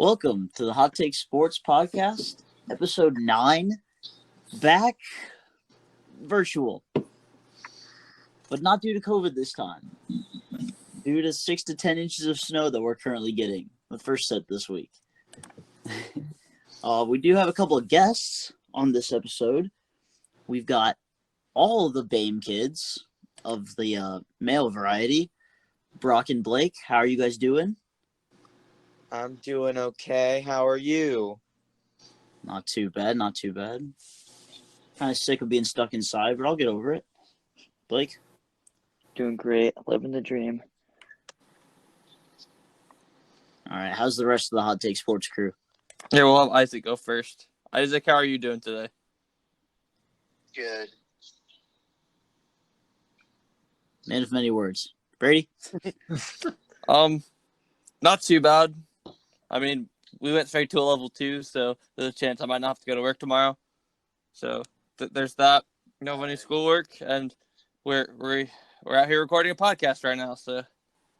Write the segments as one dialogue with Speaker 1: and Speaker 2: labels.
Speaker 1: Welcome to the Hot Take Sports Podcast, episode 9. Back virtual, but not due to COVID this time. Due to 6 to 10 inches of snow that we're currently getting, the first set this week. We do have a couple of guests on this episode. We've got all of the BAME kids of the male variety. Brock and Blake, how are you guys doing?
Speaker 2: I'm doing okay. How are you?
Speaker 1: Not too bad. Kind of sick of being stuck inside, but I'll get over it. Blake?
Speaker 3: Doing great. Living the dream.
Speaker 1: All right, how's the rest of the Hot Take Sports crew?
Speaker 4: Yeah, we'll have Isaac go first. Isaac, how are you doing today?
Speaker 2: Good.
Speaker 1: Man of many words. Brady?
Speaker 4: Not too bad. I mean, we went straight to a level 2, so there's a chance I might not have to go to work tomorrow. So there's that. No any schoolwork, and we're out here recording a podcast right now. So,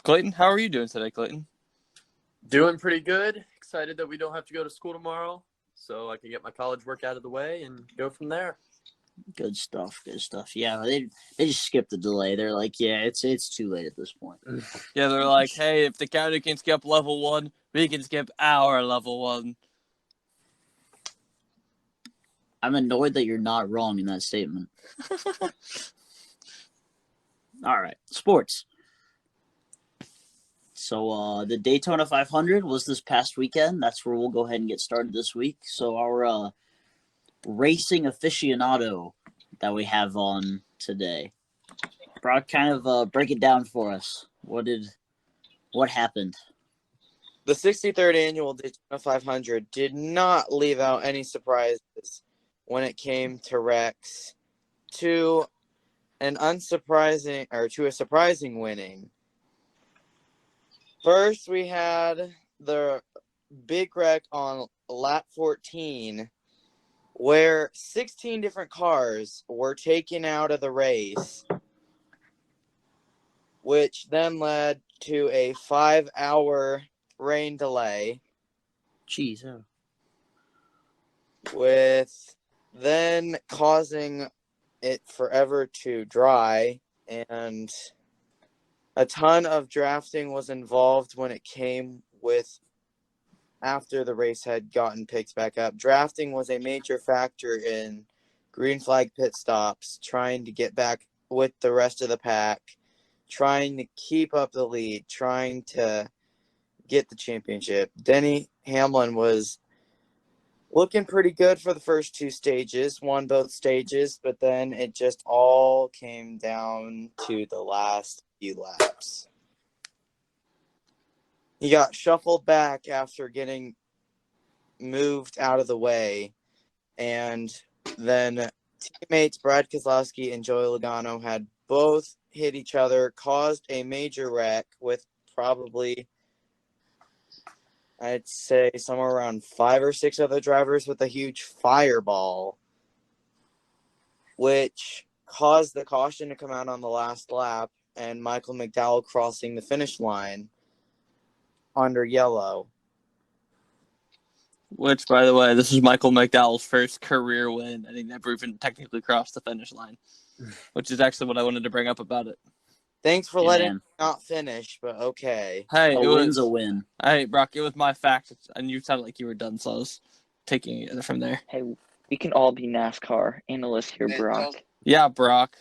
Speaker 4: Clayton, how are you doing today, Clayton?
Speaker 5: Doing pretty good. Excited that we don't have to go to school tomorrow, so I can get my college work out of the way and go from there.
Speaker 1: Good stuff. Yeah, they just skipped the delay. They're like, yeah, it's too late at this point.
Speaker 4: Yeah, they're like, hey, if the county can skip level 1, we can skip our level 1.
Speaker 1: I'm annoyed that you're not wrong in that statement. All right, sports. So the Daytona 500 was this past weekend. That's where we'll go ahead and get started this week. So our racing aficionado that we have on today, Brock, kind of break it down for us. What happened?
Speaker 2: The 63rd annual Daytona 500 did not leave out any surprises when it came to wrecks, to a surprising winning. First, we had the big wreck on lap 14, where 16 different cars were taken out of the race, which then led to a 5-hour rain delay.
Speaker 1: Jeez, oh.
Speaker 2: With then causing it forever to dry, and a ton of drafting was involved when it came with after the race had gotten picked back up. Drafting was a major factor in green flag pit stops, trying to get back with the rest of the pack, trying to keep up the lead, trying to get the championship. Denny Hamlin was looking pretty good for the first 2 stages, won both stages, but then it just all came down to the last few laps. He got shuffled back after getting moved out of the way, and then teammates Brad Keselowski and Joey Logano had both hit each other, caused a major wreck with probably, I'd say, somewhere around 5 or 6 other drivers with a huge fireball, which caused the caution to come out on the last lap and Michael McDowell crossing the finish line under yellow.
Speaker 4: Which, by the way, this is Michael McDowell's first career win, and he never even technically crossed the finish line, which is actually what I wanted to bring up about it.
Speaker 2: Thanks for letting me not finish, but okay.
Speaker 4: Hey,
Speaker 1: A win's a win.
Speaker 4: Hey, Brock, it was my fact, and you sounded like you were done, so I was taking it from there.
Speaker 3: Hey, we can all be NASCAR analysts here, Brock.
Speaker 4: Yeah, Brock.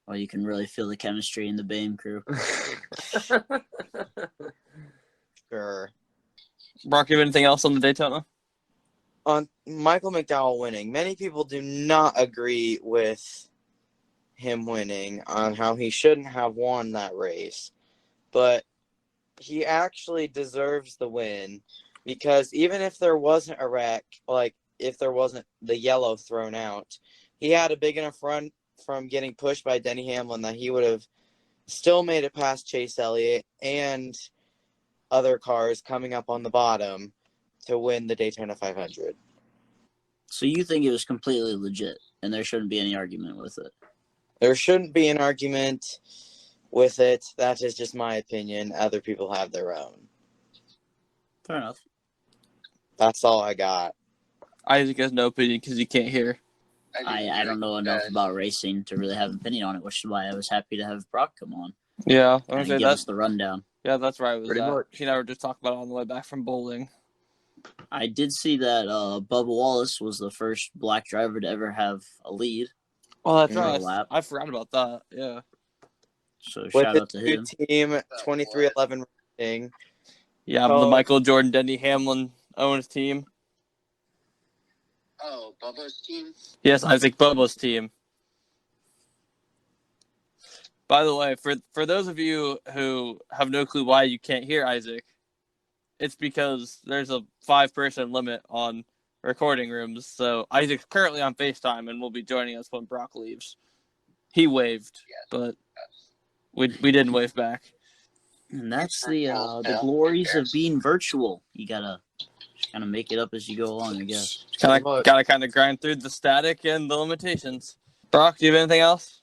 Speaker 1: Well, you can really feel the chemistry in the BAME crew.
Speaker 2: Sure.
Speaker 4: Brock, you have anything else on the Daytona?
Speaker 2: On Michael McDowell winning, many people do not agree with him winning on how he shouldn't have won that race, but he actually deserves the win, because even if there wasn't a wreck, like if there wasn't the yellow thrown out, he had a big enough run from getting pushed by Denny Hamlin that he would have still made it past Chase Elliott and other cars coming up on the bottom to win the Daytona 500.
Speaker 1: So you think it was completely legit, and there shouldn't be any argument with it?
Speaker 2: There shouldn't be an argument with it. That is just my opinion. Other people have their own.
Speaker 1: Fair enough.
Speaker 2: That's all I got.
Speaker 4: Isaac has no opinion because he can't hear.
Speaker 1: I don't know enough about racing to really have an opinion on it, which is why I was happy to have Brock come on
Speaker 4: Yeah, I'm gonna
Speaker 1: and
Speaker 4: say
Speaker 1: give
Speaker 4: that.
Speaker 1: us the rundown.
Speaker 4: Yeah, that's right. Was
Speaker 5: Pretty
Speaker 4: that
Speaker 5: much.
Speaker 4: he and I were just talking about it on the way back from bowling.
Speaker 1: I did see that Bubba Wallace was the first black driver to ever have a lead.
Speaker 4: Oh, that's
Speaker 1: For a
Speaker 4: right.
Speaker 1: lap.
Speaker 4: I forgot about that. Yeah.
Speaker 1: So
Speaker 2: With
Speaker 1: shout
Speaker 2: his
Speaker 1: out to
Speaker 2: new
Speaker 1: him.
Speaker 2: team, 2311 Racing.
Speaker 4: Yeah, the
Speaker 2: Oh.
Speaker 4: Michael Jordan, Denny Hamlin owns team.
Speaker 6: Oh, Bubba's team?
Speaker 4: Yes, Isaac Bubba's team. By the way, for those of you who have no clue why you can't hear Isaac, it's because there's a 5-person limit on recording rooms. So Isaac's currently on FaceTime and will be joining us when Brock leaves. He waved, but we didn't wave back.
Speaker 1: And that's the glories of being virtual. You gotta make it up as you go along, I guess.
Speaker 4: Gotta kind of grind through the static and the limitations. Brock, do you have anything else?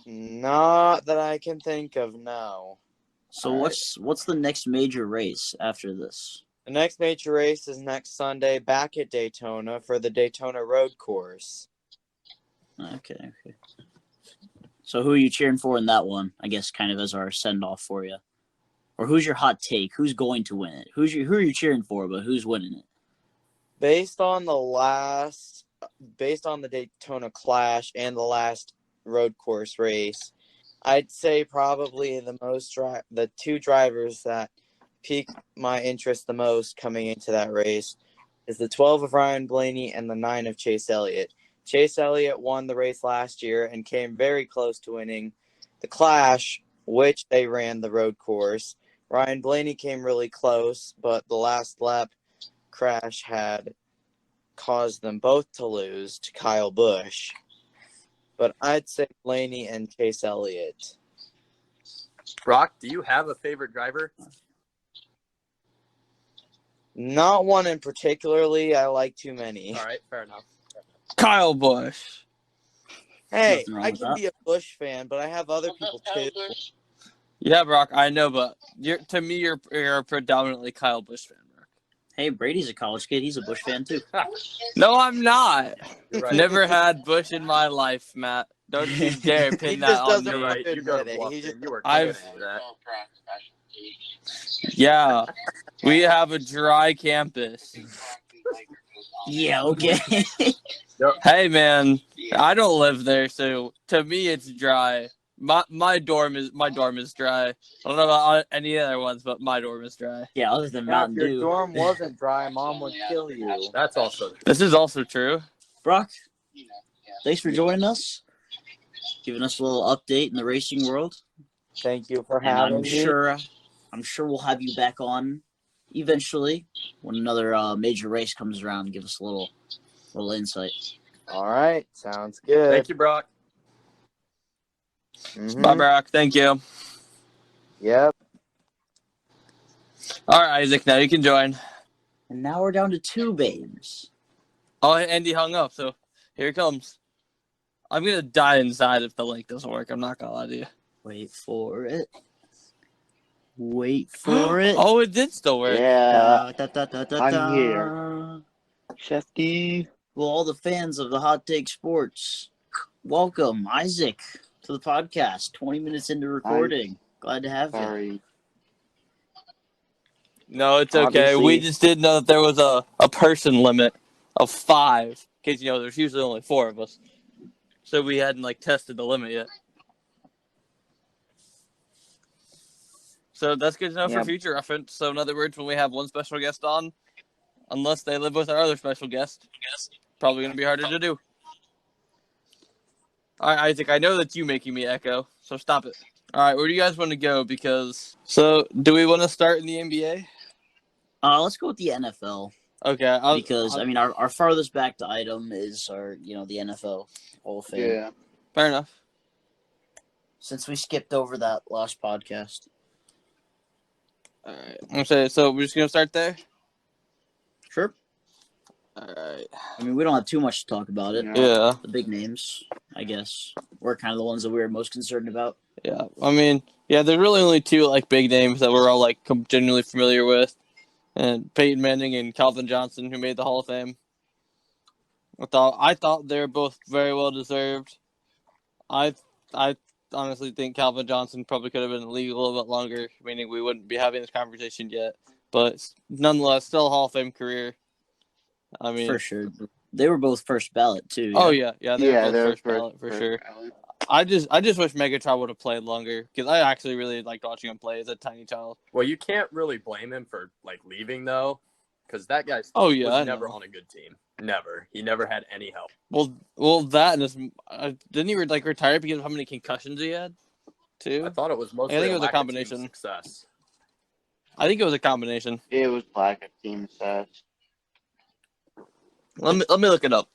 Speaker 2: Not that I can think of, no.
Speaker 1: So
Speaker 2: All right.
Speaker 1: what's the next major race after this?
Speaker 2: The next major race is next Sunday back at Daytona for the Daytona Road Course.
Speaker 1: Okay. So who are you cheering for in that one? I guess kind of as our send off for you. Or who's your hot take? Who's going to win it? Who are you cheering for, but who's winning it?
Speaker 2: Based on the Daytona Clash and the last road course race, I'd say probably the two drivers that piqued my interest the most coming into that race is the 12 of Ryan Blaney and the 9 of Chase Elliott. Chase Elliott won the race last year and came very close to winning the Clash, which they ran the road course. Ryan Blaney came really close, but the last lap crash had caused them both to lose to Kyle Busch. But I'd say Blaney and Chase Elliott.
Speaker 5: Brock, do you have a favorite driver?
Speaker 2: Not one in particularly. I like too many.
Speaker 5: All right, fair enough.
Speaker 4: Kyle Busch.
Speaker 2: Hey,
Speaker 1: Nothing wrong
Speaker 2: I
Speaker 1: with
Speaker 2: can
Speaker 1: that.
Speaker 2: be a Busch fan, but I have other people too.
Speaker 4: Yeah, Brock, I know, but you're a predominantly Kyle Busch fan, Brock.
Speaker 1: Hey, Brady's a college kid. He's a Bush fan too.
Speaker 4: No, I'm not.
Speaker 5: You're right.
Speaker 4: Never had Bush in my life, Matt. Don't you dare
Speaker 2: He
Speaker 4: pin that
Speaker 2: just
Speaker 4: on
Speaker 2: doesn't
Speaker 5: You're
Speaker 4: me.
Speaker 5: right. You go to
Speaker 2: admit it. He
Speaker 5: Bluffton. You are
Speaker 4: I've-
Speaker 5: comfortable with that.
Speaker 4: Yeah, we have a dry campus.
Speaker 1: Yeah, okay.
Speaker 4: Hey, man, I don't live there, so to me it's dry. My dorm is dry. I don't know about any other ones, but my dorm is dry.
Speaker 1: Yeah, other than
Speaker 2: Now, if
Speaker 1: Mountain
Speaker 2: your
Speaker 1: Dew.
Speaker 2: dorm wasn't dry, Mom would kill you.
Speaker 5: That's also true.
Speaker 4: This is also true.
Speaker 1: Brock, thanks for joining us. Giving us a little update in the racing world.
Speaker 2: Thank you for
Speaker 1: And
Speaker 2: having
Speaker 1: I'm
Speaker 2: me.
Speaker 1: sure we'll have you back on eventually when another major race comes around. Give us a little insight.
Speaker 2: All right, sounds good.
Speaker 5: Thank you, Brock.
Speaker 2: Mhm.
Speaker 4: Bye, Brock. Thank you.
Speaker 2: Yep.
Speaker 4: All right, Isaac, now you can join.
Speaker 1: And now we're down to 2 babes.
Speaker 4: Oh, Andy hung up, so here it comes. I'm going to die inside if the link doesn't work. I'm not going to lie to you.
Speaker 1: Wait for it. Wait for it.
Speaker 4: Oh, it did still work.
Speaker 3: Yeah,
Speaker 1: Da, da, da, da,
Speaker 3: I'm
Speaker 1: da.
Speaker 3: here. Shefty.
Speaker 1: Well, all the fans of the Hot Take Sports, welcome Isaac to the podcast. 20 minutes into recording. Glad to have you.
Speaker 3: Sorry.
Speaker 4: No, it's okay.
Speaker 3: Obviously-
Speaker 4: We just didn't know that there was a person limit of 5. In case you know, there's usually only 4 of us. So we hadn't tested the limit yet. So that's good to know
Speaker 3: Yeah.
Speaker 4: for future reference. So in other words, when we have one special guest on, unless they live with our other special guest, probably going to be harder to do. All right, Isaac, I know that's you making me echo, so stop it. All right, where do you guys want to go? So do we want to start in the NBA?
Speaker 1: Let's go with the NFL.
Speaker 4: Okay.
Speaker 1: Because, our farthest back to item is the NFL Hall of Fame.
Speaker 3: Yeah.
Speaker 4: Fair enough.
Speaker 1: Since we skipped over that last podcast.
Speaker 4: All right. Okay, so we're just going to start there?
Speaker 1: Sure.
Speaker 4: All right.
Speaker 1: We don't have too much to talk about it.
Speaker 3: Yeah.
Speaker 4: Yeah.
Speaker 1: The big names, I guess, were kind of the ones that we were most concerned about.
Speaker 4: Yeah. There's really only 2 big names that we're all genuinely familiar with. and Peyton Manning and Calvin Johnson, who made the Hall of Fame. I thought they were both very well deserved. I honestly think Calvin Johnson probably could have been in the league a little bit longer, meaning we wouldn't be having this conversation yet. But nonetheless, still a Hall of Fame career. I mean,
Speaker 1: for sure. They were both first ballot too.
Speaker 4: oh yeah, they were both
Speaker 6: they're
Speaker 4: first ballot for sure.
Speaker 6: ballot.
Speaker 4: I just wish Megatron would have played longer because I actually really liked watching him play as a tiny child.
Speaker 5: Well, you can't really blame him for like leaving though, because that guy
Speaker 4: I
Speaker 5: was never
Speaker 4: know.
Speaker 5: on a good team. Never. He never had any help.
Speaker 4: Well, that and his, didn't he retire because of how many concussions he had, too?
Speaker 5: I thought it was mostly
Speaker 4: I think it was a
Speaker 5: lack of
Speaker 4: combination.
Speaker 5: team success.
Speaker 4: I think it was a combination.
Speaker 6: It was lack of team success.
Speaker 4: Let me look it up.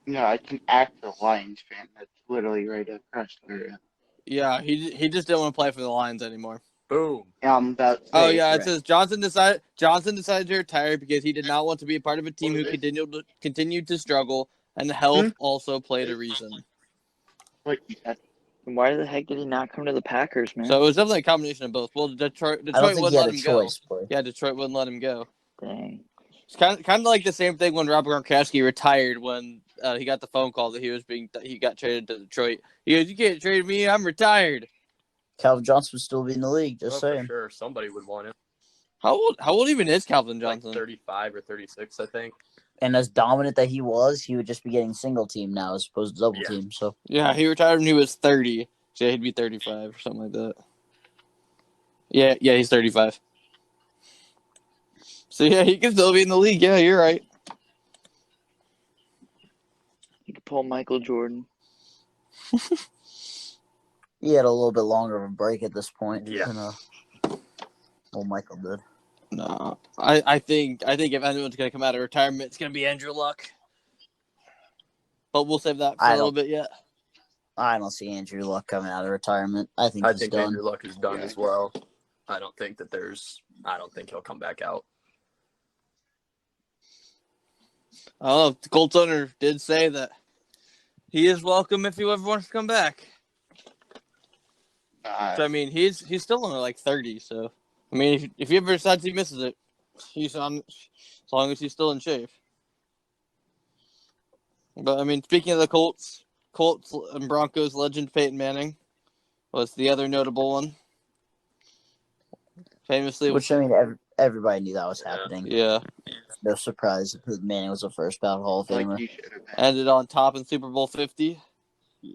Speaker 6: No, I can act a Lions fan. That's literally right across the area.
Speaker 4: Yeah, he just didn't want to play for the Lions anymore.
Speaker 5: Boom.
Speaker 6: Yeah, I'm about to say.
Speaker 4: Oh yeah, it
Speaker 6: correct.
Speaker 4: says Johnson decided to retire because he did not want to be a part of a team who continued to struggle, and health also played a reason.
Speaker 6: What you said.
Speaker 3: Why the heck did he not come to the Packers, man?
Speaker 4: So it was definitely a combination of both. Well, Detroit
Speaker 1: I don't think
Speaker 4: wouldn't
Speaker 1: he had
Speaker 4: let
Speaker 1: a
Speaker 4: him
Speaker 1: choice,
Speaker 4: go.
Speaker 1: boy.
Speaker 4: Yeah, Detroit wouldn't let him go.
Speaker 3: Dang.
Speaker 4: It's kind of like the same thing when Robert Gronkowski retired when he got the phone call that he got traded to Detroit. He goes, "You can't trade me. I'm retired."
Speaker 1: Calvin Johnson would still be in the league. Just
Speaker 5: Oh,
Speaker 1: saying.
Speaker 5: for sure. Somebody would want him.
Speaker 4: How old even is Calvin Johnson?
Speaker 5: Like 35 or 36, I think.
Speaker 1: And as dominant that he would just be getting single team now as opposed to double team. So
Speaker 4: Yeah, he retired when he was 30. So he'd be 35 or something like that. Yeah, he's 35. So yeah, he can still be in the league. Yeah, you're right.
Speaker 3: You could pull Michael Jordan.
Speaker 1: he had a little bit longer of a break at this point
Speaker 5: Yeah.
Speaker 1: than Michael did.
Speaker 4: No, I think if anyone's gonna come out of retirement, it's gonna be Andrew Luck. But we'll save that for a little bit yet.
Speaker 1: I don't see Andrew Luck coming out of retirement. I think he's done.
Speaker 5: Andrew Luck is done as well. I don't think he'll come back out.
Speaker 4: I don't know. The Colts owner did say that he is welcome if he ever wants to come back. So I mean, he's still only like 30. So I mean, if he ever decides he misses it, he's on as long as he's still in shape. But I mean, speaking of the Colts and Broncos legend Peyton Manning was the other notable one. Famously,
Speaker 1: Which, I mean, everybody knew that was happening.
Speaker 4: Yeah.
Speaker 1: No surprise that Manning was the first ballot Hall of Famer.
Speaker 6: Like you should have been.
Speaker 4: Ended on top in Super Bowl 50. Yeah.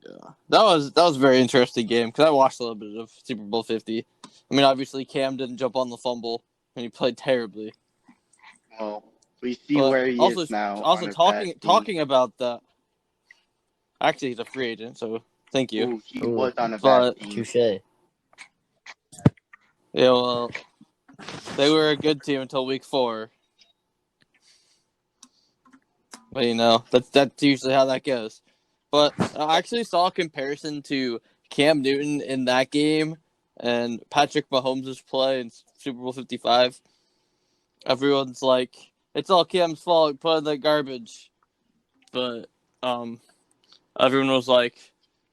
Speaker 4: That was a very interesting game because I watched a little bit of Super Bowl 50. I mean, obviously, Cam didn't jump on the fumble, and he played terribly.
Speaker 6: Well, we see
Speaker 4: But
Speaker 6: where he is now.
Speaker 4: Also, talking about that. Actually, he's a free agent, so thank you.
Speaker 6: Ooh, he was on a bad team.
Speaker 1: Touche.
Speaker 4: Yeah, well, they were a good team until week 4. But, you know, that's usually how that goes. But I actually saw a comparison to Cam Newton in that game and Patrick Mahomes' play in Super Bowl 55. Everyone's like, it's all Cam's fault, put in the garbage. But everyone was like,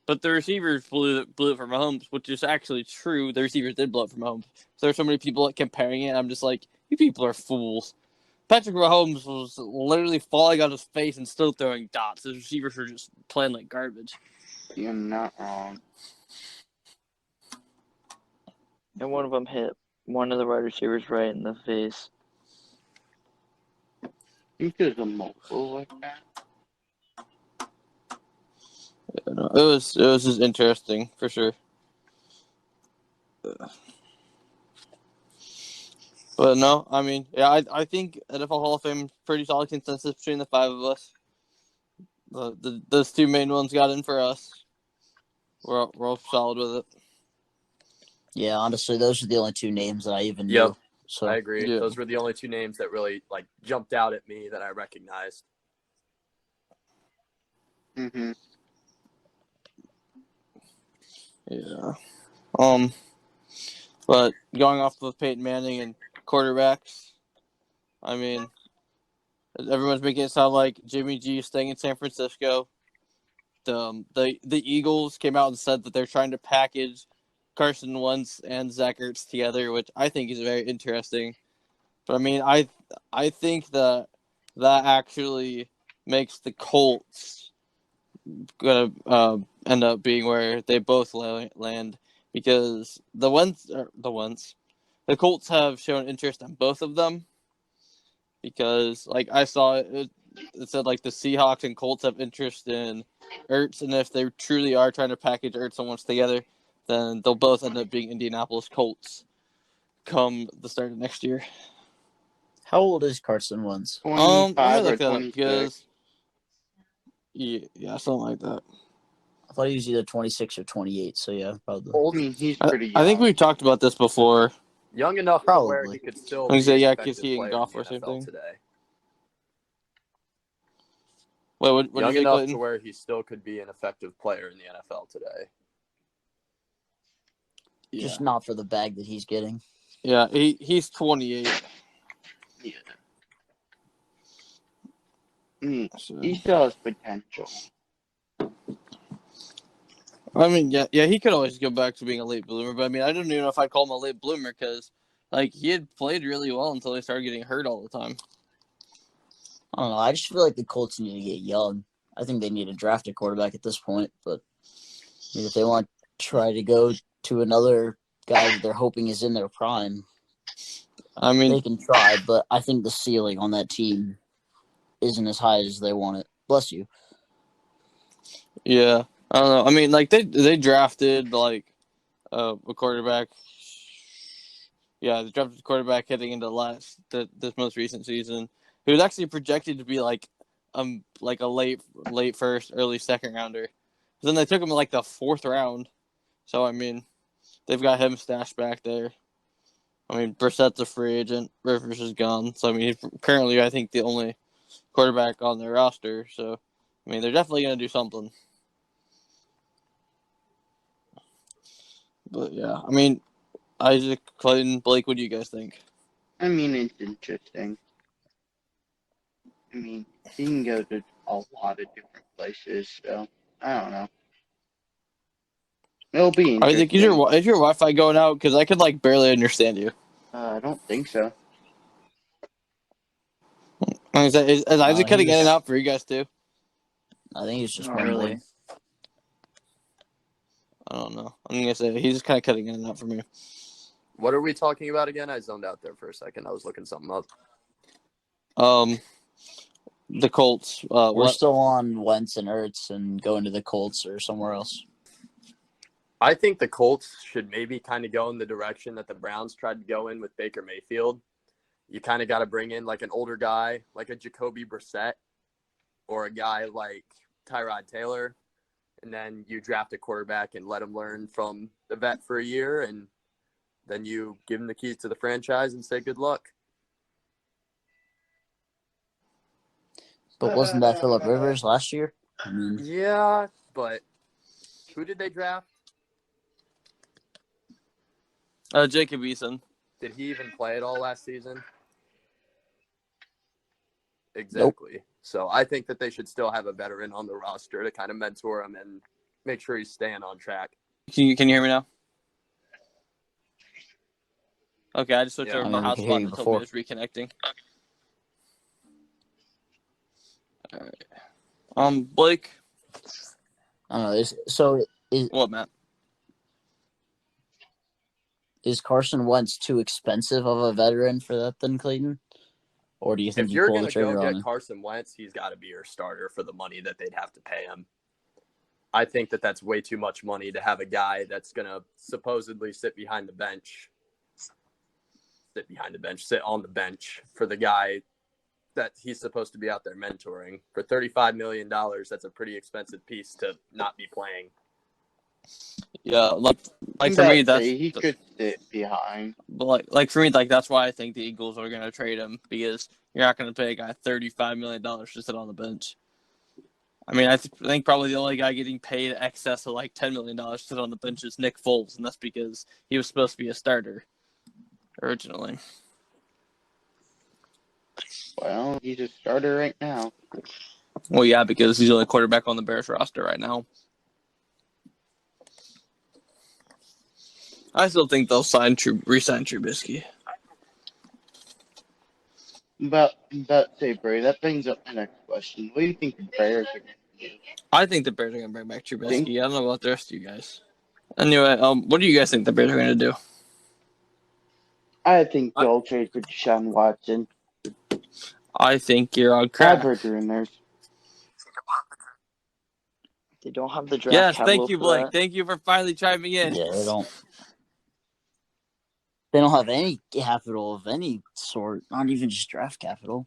Speaker 4: but the receivers blew it for Mahomes, which is actually true. The receivers did blow it for Mahomes. So there's so many people comparing it. I'm just like, you people are fools. Patrick Mahomes was literally falling on his face and still throwing dots. His receivers were just playing like garbage.
Speaker 6: You're not wrong.
Speaker 3: And one of them hit one of the wide receivers right in the face.
Speaker 6: You could have multiple like that.
Speaker 4: Yeah, no, it was just interesting for sure. But no, I mean, yeah, I think NFL Hall of Fame pretty solid consensus between the 5 of us. Those 2 main ones got in for us. We're all solid with it.
Speaker 1: Yeah, honestly, those are the only 2 names that I even knew.
Speaker 5: Yep.
Speaker 1: So
Speaker 5: I agree.
Speaker 4: Yeah.
Speaker 5: Those were the only 2 names that really jumped out at me that I recognized.
Speaker 6: Mm-hmm.
Speaker 4: Yeah. But going off with Peyton Manning and quarterbacks, I mean, everyone's making it sound like Jimmy G is staying in San Francisco. The Eagles came out and said that they're trying to package Carson Wentz and Zach Ertz together, which I think is very interesting. But I mean, I think that actually makes the Colts gonna end up being where they both land because the Colts have shown interest in both of them because like I saw it said like the Seahawks and Colts have interest in Ertz, and if they truly are trying to package Ertz and Wentz together, then they'll both end up being Indianapolis Colts come the start of next year.
Speaker 1: How old is Carson Wentz?
Speaker 4: Let me
Speaker 6: 25 or
Speaker 4: look that up
Speaker 6: 26.
Speaker 4: because yeah, something like that.
Speaker 1: I thought he was either 26 or 28. So yeah, probably.
Speaker 6: I
Speaker 5: Old,
Speaker 6: mean, he's pretty young.
Speaker 4: I think we talked about this before.
Speaker 5: young enough to where
Speaker 1: Probably.
Speaker 5: he could still
Speaker 4: Like I
Speaker 5: be
Speaker 4: said,
Speaker 5: an
Speaker 4: yeah,
Speaker 5: effective
Speaker 4: he and
Speaker 5: player
Speaker 4: Goff
Speaker 5: in
Speaker 4: were
Speaker 5: the
Speaker 4: same
Speaker 5: NFL
Speaker 4: thing.
Speaker 5: today.
Speaker 4: Wait, what did
Speaker 5: Young
Speaker 4: you say,
Speaker 5: enough
Speaker 4: Clayton?
Speaker 5: to where he still could be an effective player in the NFL today.
Speaker 4: Yeah,
Speaker 1: Just not for the bag that he's getting.
Speaker 4: yeah, he's 28.
Speaker 6: Yeah. I mean,
Speaker 4: So.
Speaker 6: he still has potential.
Speaker 4: I mean, yeah, he could always go back to being a late bloomer, but I mean, I don't even know if I'd call him a late bloomer because, like, he had played really well until he started getting hurt all the time.
Speaker 1: I don't know. I just feel like the Colts need to get young. I think they need to draft a quarterback at this point. But I mean, if they want to try to go to another guy that they're hoping is in their prime,
Speaker 4: I mean,
Speaker 1: they can try. But I think the ceiling on that team isn't as high as they want it. Bless you.
Speaker 4: yeah, I don't know. I mean, like they drafted like a quarterback. Yeah, they drafted a quarterback heading into this most recent season, who was actually projected to be like a late first, early second rounder. But then they took him in like the 4th round. So I mean, they've got him stashed back there. I mean, Brissett's a free agent. Rivers is gone. So I mean, he's currently I think the only quarterback on their roster. So I mean, they're definitely gonna do something. But yeah, I mean, Isaac, Clayton, Blake, what do you guys think?
Speaker 6: I mean, it's interesting. I mean, he can go to a lot of different places, so I don't know. It'll be
Speaker 4: Isaac,
Speaker 6: interesting.
Speaker 4: is your Wi-Fi going out? Because I could like barely understand you.
Speaker 6: I don't think so.
Speaker 4: Is Isaac cutting in and
Speaker 1: He's.
Speaker 4: out for you guys too?
Speaker 1: I think he's just
Speaker 3: Not
Speaker 1: mumbling.
Speaker 3: really.
Speaker 4: I don't know. I'm gonna say he's just kind of cutting in and out for me.
Speaker 5: What are we talking about again? I zoned out there for a second. I was looking something up.
Speaker 4: The Colts.
Speaker 1: We're
Speaker 4: What?
Speaker 1: still on Wentz and Ertz and going to the Colts or somewhere else.
Speaker 5: I think the Colts should maybe kind of go in the direction that the Browns tried to go in with Baker Mayfield. You kind of got to bring in like an older guy, like a Jacoby Brissett, or a guy like Tyrod Taylor, and then you draft a quarterback and let him learn from the vet for a year, and then you give him the keys to the franchise and say good luck.
Speaker 1: But wasn't that Phillip Rivers last year? I mean,
Speaker 5: Yeah, but who did they draft?
Speaker 4: Jacob Eason.
Speaker 5: Did he even play at all last season?
Speaker 1: Nope.
Speaker 5: Exactly. So I think that they should still have a veteran on the roster to kind of mentor him and make sure he's staying on track.
Speaker 4: Can you hear me now? Okay, I just switched over
Speaker 1: I
Speaker 4: to
Speaker 1: mean,
Speaker 4: my
Speaker 1: we could hear
Speaker 4: hotspot
Speaker 1: you
Speaker 4: and it told me
Speaker 1: before.
Speaker 4: it was reconnecting. All right. Blake.
Speaker 1: I don't know.
Speaker 4: What, Matt?
Speaker 1: Is Carson Wentz too expensive of a veteran for that then, Clayton? Or do you think
Speaker 5: If
Speaker 1: you
Speaker 5: you're
Speaker 1: pull
Speaker 5: going
Speaker 1: the
Speaker 5: to go
Speaker 1: trigger on
Speaker 5: get
Speaker 1: him?
Speaker 5: Carson Wentz, he's got to be your starter for the money that they'd have to pay him. I think that that's way too much money to have a guy that's going to supposedly sit on the bench for the guy that he's supposed to be out there mentoring. For $35 million, that's a pretty expensive piece to not be playing.
Speaker 4: Yeah, like
Speaker 6: I'm
Speaker 4: for
Speaker 6: about
Speaker 4: me,
Speaker 6: to say he could sit behind.
Speaker 4: but like for me, like that's why I think the Eagles are gonna trade him because you're not gonna pay a guy $35 million to sit on the bench. I mean, I think probably the only guy getting paid excess of like $10 million to sit on the bench is Nick Foles, and that's because he was supposed to be a starter originally.
Speaker 6: Well, he's a starter right now.
Speaker 4: Well, yeah, because he's the only quarterback on the Bears roster right now. I still think they'll re-sign Trubisky.
Speaker 6: But say, Bray, that brings up my next question. What do you think the Bears are going to do?
Speaker 4: I think the Bears are going to bring back Trubisky.
Speaker 6: Think-
Speaker 4: I don't know about the rest of you guys. Anyway, what do you guys think the Bears are going to do?
Speaker 6: I think they'll trade for Deshaun Watson.
Speaker 4: I think you're on
Speaker 6: I've
Speaker 4: crack.
Speaker 6: heard rumors.
Speaker 3: They don't have the draft
Speaker 4: Yes,
Speaker 3: capital
Speaker 4: thank you,
Speaker 3: for
Speaker 4: Blake.
Speaker 3: that.
Speaker 4: Thank you for finally chiming in.
Speaker 1: Yeah, they don't. They don't have any capital of any sort. Not even just draft capital.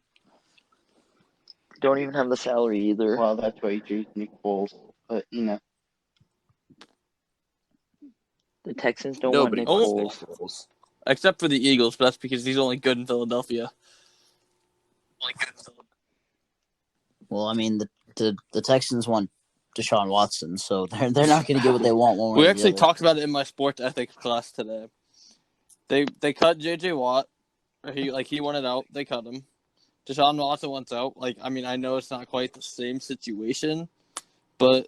Speaker 3: Don't even have the salary either.
Speaker 6: Well, that's why he chose Nick Foles. But,
Speaker 3: The Texans don't
Speaker 5: Nobody
Speaker 3: want Nick
Speaker 5: wants
Speaker 3: Foles.
Speaker 5: Nick Foles.
Speaker 4: Except for the Eagles, but that's because he's only good in Philadelphia.
Speaker 1: Well, I mean, the Texans want Deshaun Watson, so they're not going to get what they want one way
Speaker 4: We
Speaker 1: or
Speaker 4: actually
Speaker 1: the other.
Speaker 4: talked about it in my sports ethics class today. They cut J.J. Watt. He wanted out. They cut him. Deshaun Watson wants out. I know it's not quite the same situation, but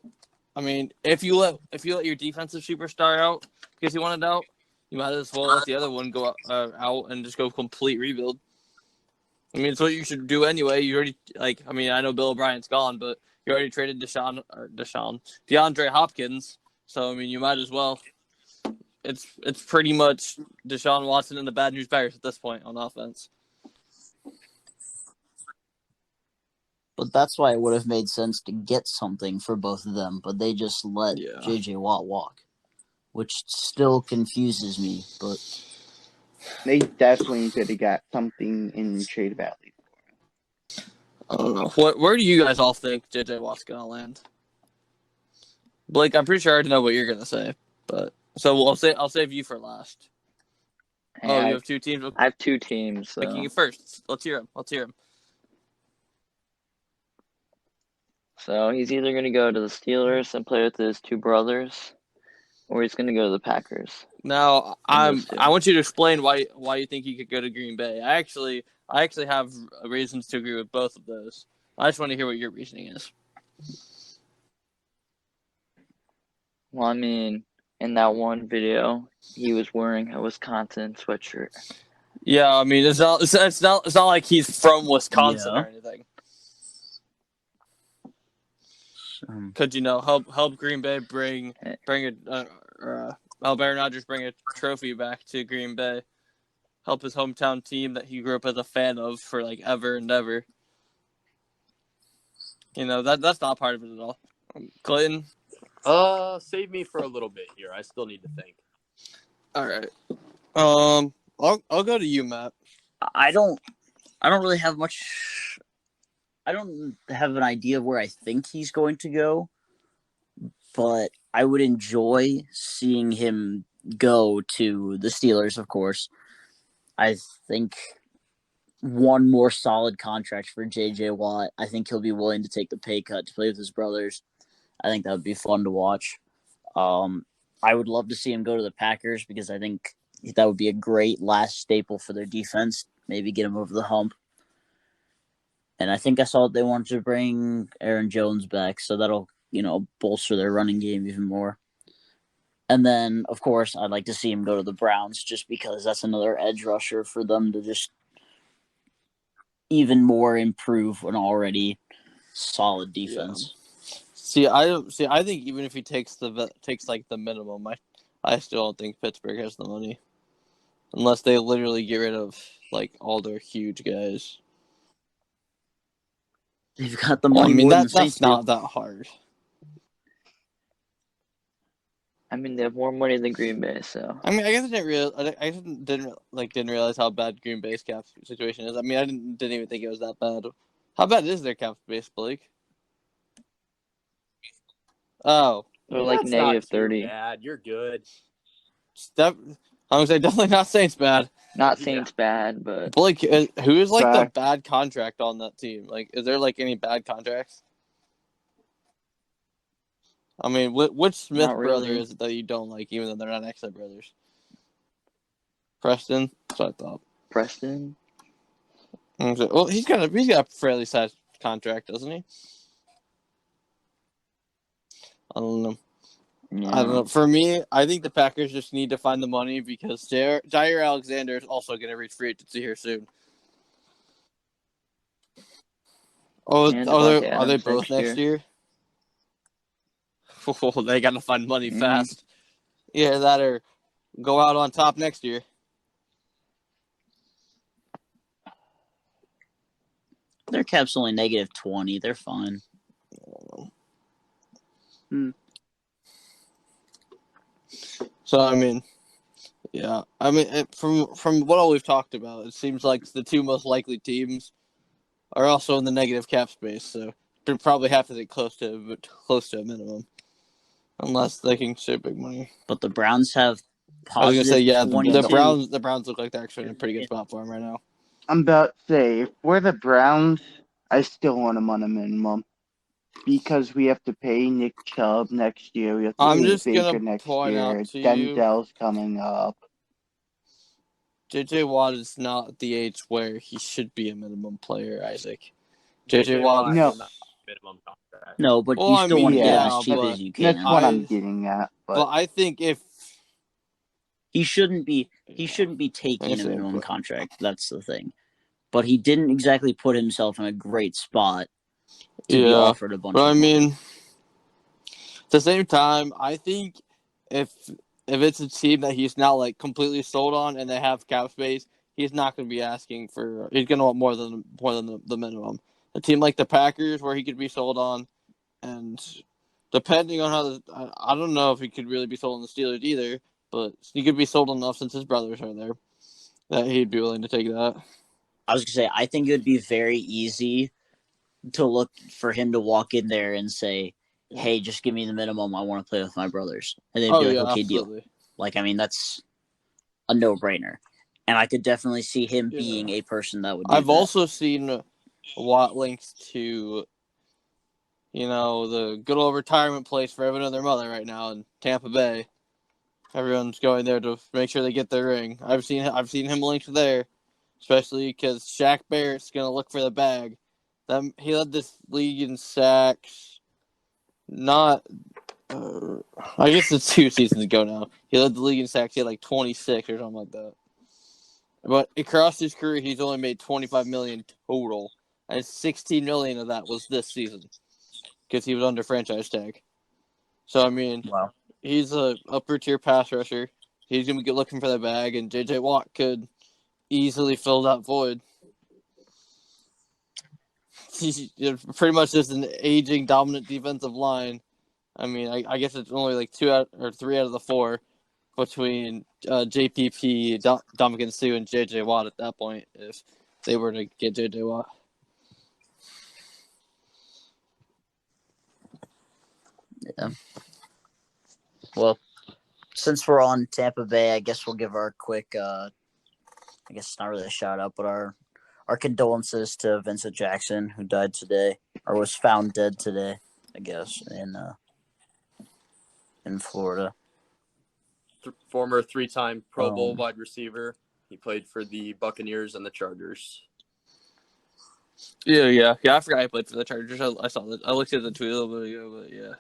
Speaker 4: I mean, if you let your defensive superstar out because he wanted out, you might as well let the other one go out and just go complete rebuild. I mean, it's what you should do anyway. You already I know Bill O'Brien's gone, but you already traded DeAndre Hopkins. So I mean, you might as well. It's pretty much Deshaun Watson and the Bad News Bears at this point on offense.
Speaker 1: But that's why it would have made sense to get something for both of them, but they just let
Speaker 4: Yeah.
Speaker 1: J.J. Watt walk, which still confuses me. But
Speaker 6: they definitely could have got something in trade value.
Speaker 4: I don't know. Where do you guys all think J.J. Watt's gonna land? Blake, I'm pretty sure I already know what you're gonna say, but so I'll save you for last.
Speaker 3: Hey,
Speaker 4: You have two teams.
Speaker 3: I have two teams. So.
Speaker 4: Picking you first. Let's hear him.
Speaker 3: So he's either going to go to the Steelers and play with his two brothers, or he's going to go to the Packers.
Speaker 4: Now, I
Speaker 3: those two.
Speaker 4: want you to explain why you think he could go to Green Bay. I actually have reasons to agree with both of those. I just want to hear what your reasoning is.
Speaker 3: Well, I mean, in that one video, he was wearing a Wisconsin sweatshirt.
Speaker 4: Yeah, I mean, it's not like he's from Wisconsin
Speaker 1: Yeah.
Speaker 4: or anything. Could help Green Bay help Aaron Rodgers bring a trophy back to Green Bay, help his hometown team that he grew up as a fan of for ever and ever. That's not part of it at all. Clayton.
Speaker 5: Save me for a little bit here. I still need to think.
Speaker 4: All right. I'll go to you, Matt.
Speaker 1: I don't really have much. I don't have an idea of where I think he's going to go, but I would enjoy seeing him go to the Steelers, of course. I think one more solid contract for J.J. Watt. I think he'll be willing to take the pay cut to play with his brothers. I think that would be fun to watch. I would love to see him go to the Packers because I think that would be a great last staple for their defense. Maybe get him over the hump. And I think I saw they wanted to bring Aaron Jones back, so that'll, bolster their running game even more. And then, of course, I'd like to see him go to the Browns just because that's another edge rusher for them to just even more improve an already solid defense.
Speaker 4: Yeah. I think even if he takes the minimum, I still don't think Pittsburgh has the money, unless they literally get rid of all their huge guys.
Speaker 1: They've got the money.
Speaker 4: That's not that hard.
Speaker 3: I mean, they have more money than Green Bay, so.
Speaker 4: I guess I didn't realize how bad Green Bay's cap situation is. I didn't even think it was that bad. How bad is their cap space, Blake? Oh,
Speaker 3: They're
Speaker 5: That's
Speaker 3: negative
Speaker 5: not too
Speaker 3: 30.
Speaker 5: bad. You're good.
Speaker 4: I'm gonna say definitely not Saints bad.
Speaker 3: Not Saints bad, but.
Speaker 4: Blake, who is the
Speaker 6: Fact.
Speaker 4: bad contract on that team? Is there any bad contracts? I mean, which Smith
Speaker 3: Not
Speaker 4: brother
Speaker 3: really.
Speaker 4: is it that you don't like, even though they're not actually brothers? Preston? That's what I thought.
Speaker 3: Preston?
Speaker 4: Well, he's got a fairly sized contract, doesn't he? I don't know.
Speaker 3: Yeah.
Speaker 4: I don't know. For me, I think the Packers just need to find the money because Jair Alexander is also going to reach free agency here soon. Oh,
Speaker 3: And
Speaker 4: are
Speaker 3: Devontae
Speaker 4: they
Speaker 3: Adams
Speaker 4: both next year? Oh, they got to find money
Speaker 3: Mhm.
Speaker 4: fast. Yeah, that or go out on top next year.
Speaker 1: Their cap's only negative 20. They're fine.
Speaker 4: So I mean, yeah, I mean from what all we've talked about, it seems like the two most likely teams are also in the negative cap space. So they probably have to get close to a minimum, unless they can save big money.
Speaker 1: But the Browns have
Speaker 4: I was gonna say,
Speaker 1: positive
Speaker 4: yeah,
Speaker 1: 22.
Speaker 4: the Browns look like they're actually in a pretty good spot for him right now.
Speaker 6: I'm about to say, if we're the Browns, I still want him on a minimum. Because we have to pay Nick Chubb next year. We have to
Speaker 4: I'm
Speaker 6: pay
Speaker 4: just
Speaker 6: Baker
Speaker 4: gonna
Speaker 6: next
Speaker 4: point
Speaker 6: year.
Speaker 4: out to you,
Speaker 6: Denzel's coming up.
Speaker 4: J.J. Watt is not at the age where he should be a minimum player, Isaac. J.J.
Speaker 5: J.J.
Speaker 4: Watt.
Speaker 5: Watt
Speaker 6: No.
Speaker 5: is not minimum contract.
Speaker 1: No, but
Speaker 4: Well,
Speaker 1: you
Speaker 4: I
Speaker 1: still
Speaker 4: mean,
Speaker 1: want to get him
Speaker 6: Yeah,
Speaker 1: as cheap
Speaker 4: but
Speaker 1: as you
Speaker 6: That's
Speaker 1: can.
Speaker 6: what I'm getting at.
Speaker 4: but
Speaker 6: But
Speaker 4: I think if
Speaker 1: He shouldn't be taking a minimum contract. That's the thing. But he didn't exactly put himself in a great spot to be offered a bunch
Speaker 4: but
Speaker 1: of
Speaker 4: I
Speaker 1: money.
Speaker 4: mean, at the same time, I think if it's a team that he's not like completely sold on and they have cap space, he's not going to be asking for. He's going to want more than the minimum. A team like the Packers, where he could be sold on, and depending on how I don't know if he could really be sold on the Steelers either, but he could be sold enough since his brothers are there that he'd be willing to take that.
Speaker 1: I was going to say, I think it would be very easy to look for him to walk in there and say, hey, just give me the minimum. I want to play with my brothers. And they'd be like, okay,
Speaker 4: absolutely.
Speaker 1: deal. Like, I mean, that's a no-brainer. And I could definitely see him being a person that would do
Speaker 4: I've
Speaker 1: that.
Speaker 4: also seen Watt links to, the good old retirement place for everyone and their mother right now in Tampa Bay. Everyone's going there to make sure they get their ring. I've seen him linked there, especially because Shaq Barrett's gonna look for the bag. He led this league in sacks. Not, I guess it's 2 seasons ago now. He led the league in sacks. He had like 26 or something like that. But across his career, he's only made $25 million total, and $16 million of that was this season because he was under franchise tag. So I mean,
Speaker 1: Wow.
Speaker 4: he's a upper tier pass rusher. He's gonna be looking for that bag, and J.J. Watt could easily fill that void. He's pretty much just an aging, dominant defensive line. I mean, I guess it's only like 3 out of the 4 between JPP, Dominican Sue, and J.J. Watt at that point if they were to get J.J. Watt.
Speaker 1: Yeah. Well, since we're on Tampa Bay, I guess we'll give our quick, I guess it's not really a shout out, but our condolences to Vincent Jackson, who died today, or was found dead today, I guess, in Florida.
Speaker 5: Former 3-time Pro Bowl wide receiver. He played for the Buccaneers and the Chargers.
Speaker 4: Yeah. I forgot I played for the Chargers. I saw that. I looked at the tweet a little bit ago, but yeah.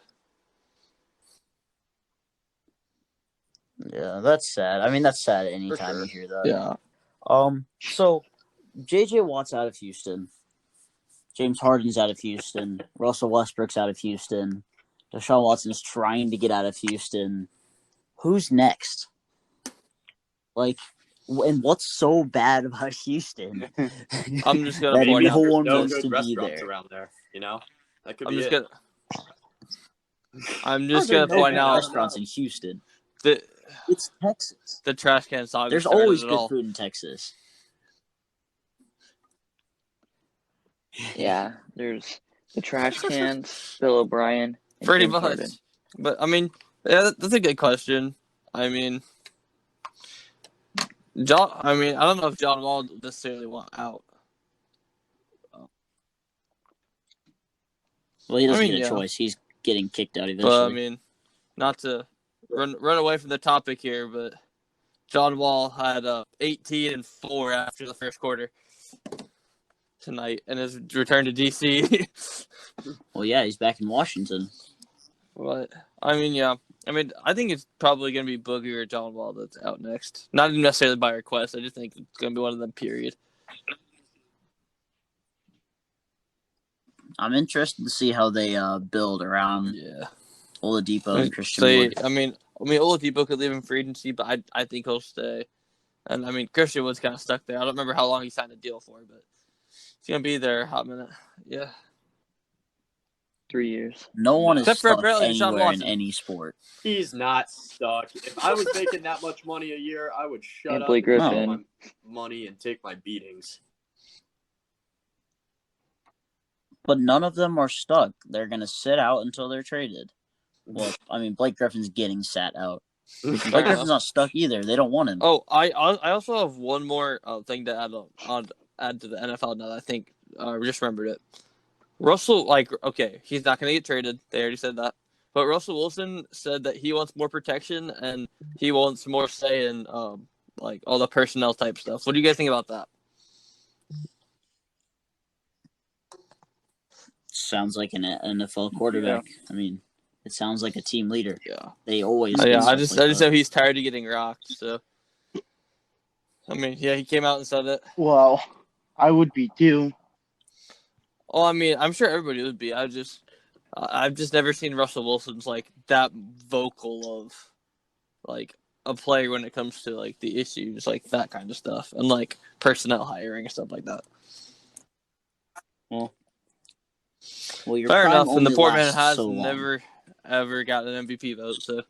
Speaker 1: Yeah, that's sad. I mean, that's sad anytime
Speaker 5: sure.
Speaker 1: you hear that.
Speaker 4: Yeah.
Speaker 1: So J.J. Watt's out of Houston. James Harden's out of Houston. Russell Westbrook's out of Houston. Deshaun Watson's trying to get out of Houston. Who's next? Like, and what's so bad about Houston?
Speaker 4: I'm just gonna
Speaker 1: that
Speaker 4: point
Speaker 5: Maybe
Speaker 4: out.
Speaker 1: no
Speaker 5: there's
Speaker 1: one
Speaker 5: no
Speaker 1: wants
Speaker 5: good
Speaker 1: to be
Speaker 5: restaurants
Speaker 1: there.
Speaker 5: around there. That could
Speaker 4: I'm
Speaker 5: be
Speaker 4: just
Speaker 5: it.
Speaker 4: I'm
Speaker 1: How
Speaker 4: just
Speaker 1: are there
Speaker 4: gonna
Speaker 1: no
Speaker 4: point
Speaker 1: good
Speaker 4: out
Speaker 1: restaurants in Houston?
Speaker 4: that
Speaker 1: It's Texas.
Speaker 4: the trash can saga
Speaker 1: There's
Speaker 4: started
Speaker 1: always
Speaker 4: it
Speaker 1: good
Speaker 4: all.
Speaker 1: food in Texas.
Speaker 3: Yeah, there's the trash cans, Bill O'Brien, and
Speaker 4: Pretty
Speaker 3: James
Speaker 4: much.
Speaker 3: Harden.
Speaker 4: But I mean, yeah, that's a good question. I mean, I don't know if John Wall necessarily want out.
Speaker 1: Well, he doesn't
Speaker 4: I mean,
Speaker 1: get a
Speaker 4: yeah.
Speaker 1: choice. He's getting kicked out
Speaker 4: But
Speaker 1: eventually.
Speaker 4: I mean, not to run away from the topic here, but John Wall had 18-4 after the first quarter tonight, and has returned to DC.
Speaker 1: Well, yeah, he's back in Washington.
Speaker 4: But I mean, yeah. I mean, I think it's probably going to be Boogie or John Wall that's out next. Not necessarily by request. I just think it's going to be one of them, period.
Speaker 1: I'm interested to see how they build around
Speaker 4: Yeah.
Speaker 1: Oladipo and Christian
Speaker 4: So
Speaker 1: Wood.
Speaker 4: I mean, Oladipo could leave in free agency, but I think he'll stay. And I mean, Christian Wood's kind of stuck there. I don't remember how long he signed a deal for, but he's gonna be there a hot minute. Yeah.
Speaker 3: 3 years.
Speaker 1: No one is
Speaker 4: Except for
Speaker 1: stuck
Speaker 4: apparently Deshaun
Speaker 1: anywhere in
Speaker 4: Watson.
Speaker 1: any sport.
Speaker 5: He's not stuck. If I was making that much money a year, I would shut
Speaker 3: And
Speaker 5: up
Speaker 3: Blake
Speaker 5: and take
Speaker 3: Griffin.
Speaker 5: my money and take my beatings.
Speaker 1: But none of them are stuck. They're going to sit out until they're traded. Well, I mean, Blake Griffin's getting sat out. Blake
Speaker 4: Fair
Speaker 1: Griffin's
Speaker 4: enough.
Speaker 1: not stuck either. They don't want him.
Speaker 4: Oh, I also have one more thing to add to the NFL now that I think I just remembered it. Russell, okay, he's not going to get traded. They already said that. But Russell Wilson said that he wants more protection and he wants more say in all the personnel type stuff. What do you guys think about that?
Speaker 1: Sounds like an NFL quarterback. I mean, it sounds like a team leader.
Speaker 4: Yeah.
Speaker 1: They always.
Speaker 4: Yeah,
Speaker 1: do
Speaker 4: I
Speaker 1: stuff
Speaker 4: just
Speaker 1: like that.
Speaker 4: know he's tired of getting rocked. So, I mean, yeah, he came out and said it.
Speaker 6: Well, I would be too.
Speaker 4: Oh, I mean, I'm sure everybody would be. I've just never seen Russell Wilson's that vocal of a player when it comes to the issues, that kind of stuff, and personnel hiring and stuff like that.
Speaker 1: Well, your
Speaker 4: Fair
Speaker 1: prime
Speaker 4: enough. And the
Speaker 1: only
Speaker 4: poor man
Speaker 1: lasts
Speaker 4: has
Speaker 1: so long.
Speaker 4: never ever gotten an MVP vote. So,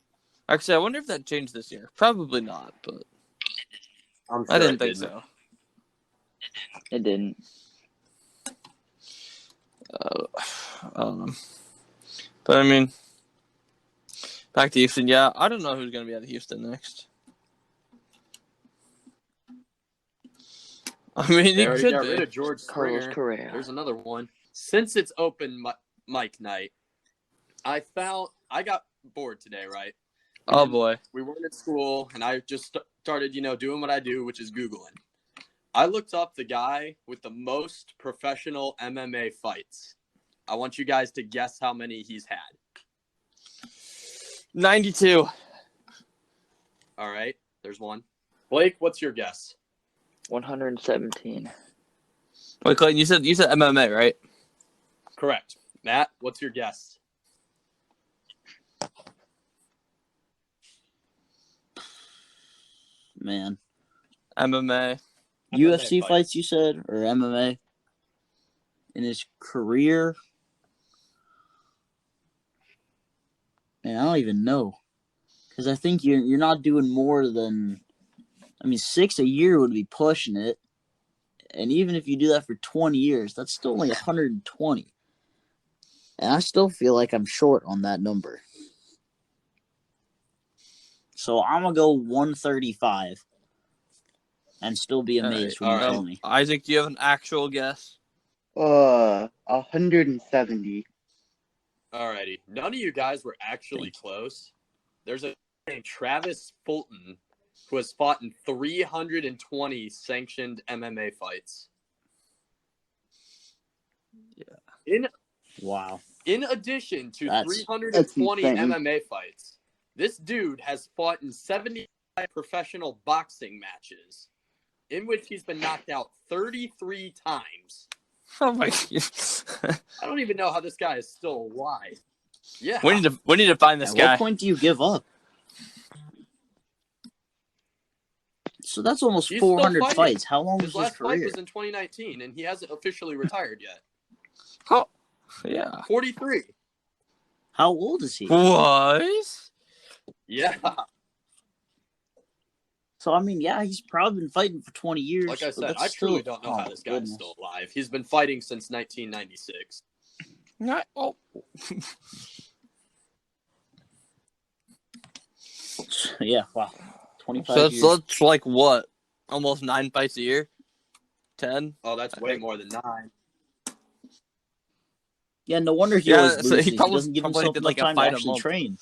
Speaker 4: actually, I wonder if that changed this year. Probably not, but
Speaker 5: I'm sure
Speaker 4: I didn't
Speaker 5: it
Speaker 4: think
Speaker 5: didn't.
Speaker 4: so.
Speaker 3: It didn't.
Speaker 4: I don't know. But I mean, back to Houston. Yeah, I don't know who's going to be out of Houston next. I mean,
Speaker 5: They
Speaker 4: he
Speaker 5: already
Speaker 4: could
Speaker 5: got
Speaker 4: be.
Speaker 5: rid of George
Speaker 3: Carlos
Speaker 5: Springer.
Speaker 3: Correa.
Speaker 5: There's another one. Since it's open mic night, I got bored today, right?
Speaker 4: Oh boy.
Speaker 5: We weren't at school, and I just started, doing what I do, which is Googling. I looked up the guy with the most professional MMA fights. I want you guys to guess how many he's had.
Speaker 4: 92.
Speaker 5: All right, there's one. Blake, what's your guess?
Speaker 3: 117.
Speaker 4: Wait, Clayton, you said MMA, right?
Speaker 5: Correct. Matt, what's your guess?
Speaker 1: Man,
Speaker 4: MMA.
Speaker 1: UFC
Speaker 5: fights.
Speaker 1: fights you said, or MMA in his career? Man, I don't even know, because I think you're not doing more than, 6 a year would be pushing it, and even if you do that for 20 years, that's still only 120, and I still feel like I'm short on that number. So I'm gonna go 135, and still be amazed when you tell me.
Speaker 4: Isaac, do you have an actual guess?
Speaker 6: 170.
Speaker 5: Alrighty. None of you guys were actually close. There's a guy named Travis Fulton who has fought in 320 sanctioned MMA fights.
Speaker 4: Yeah.
Speaker 1: Wow.
Speaker 5: In addition to
Speaker 1: That's
Speaker 5: 320
Speaker 6: insane.
Speaker 5: MMA fights, this dude has fought in 75 professional boxing matches in which he's been knocked out 33 times.
Speaker 4: Oh my god.
Speaker 5: I don't even know how this guy is still alive. Yeah.
Speaker 4: We need to find this
Speaker 1: At
Speaker 4: guy.
Speaker 1: what point do you give up? So that's almost
Speaker 5: He's still
Speaker 1: 400
Speaker 5: fighting.
Speaker 1: fights. How long was
Speaker 5: His
Speaker 1: his
Speaker 5: last fight
Speaker 1: career?
Speaker 5: was in 2019, and he hasn't officially retired yet.
Speaker 4: Oh, yeah.
Speaker 5: 43.
Speaker 1: How old is he?
Speaker 4: What?
Speaker 5: Yeah.
Speaker 1: So, yeah, he's probably been fighting for 20 years.
Speaker 5: Like I
Speaker 1: but
Speaker 5: said,
Speaker 1: that's
Speaker 5: I truly
Speaker 1: still-
Speaker 5: don't know how this guy
Speaker 1: goodness.
Speaker 5: is still alive. He's been fighting since 1996.
Speaker 4: Not, oh.
Speaker 1: Yeah, wow. 25
Speaker 4: So
Speaker 1: years.
Speaker 4: that's like what? Almost 9 fights a year? 10?
Speaker 5: Oh, that's way more than 9.
Speaker 1: Yeah, no wonder he
Speaker 4: Yeah,
Speaker 1: always
Speaker 4: so
Speaker 1: loses.
Speaker 4: he
Speaker 1: He
Speaker 4: probably-
Speaker 1: doesn't give
Speaker 4: probably
Speaker 1: himself
Speaker 4: did,
Speaker 1: enough
Speaker 4: like, a
Speaker 1: time to
Speaker 4: fight a
Speaker 1: actually
Speaker 4: month.
Speaker 1: train.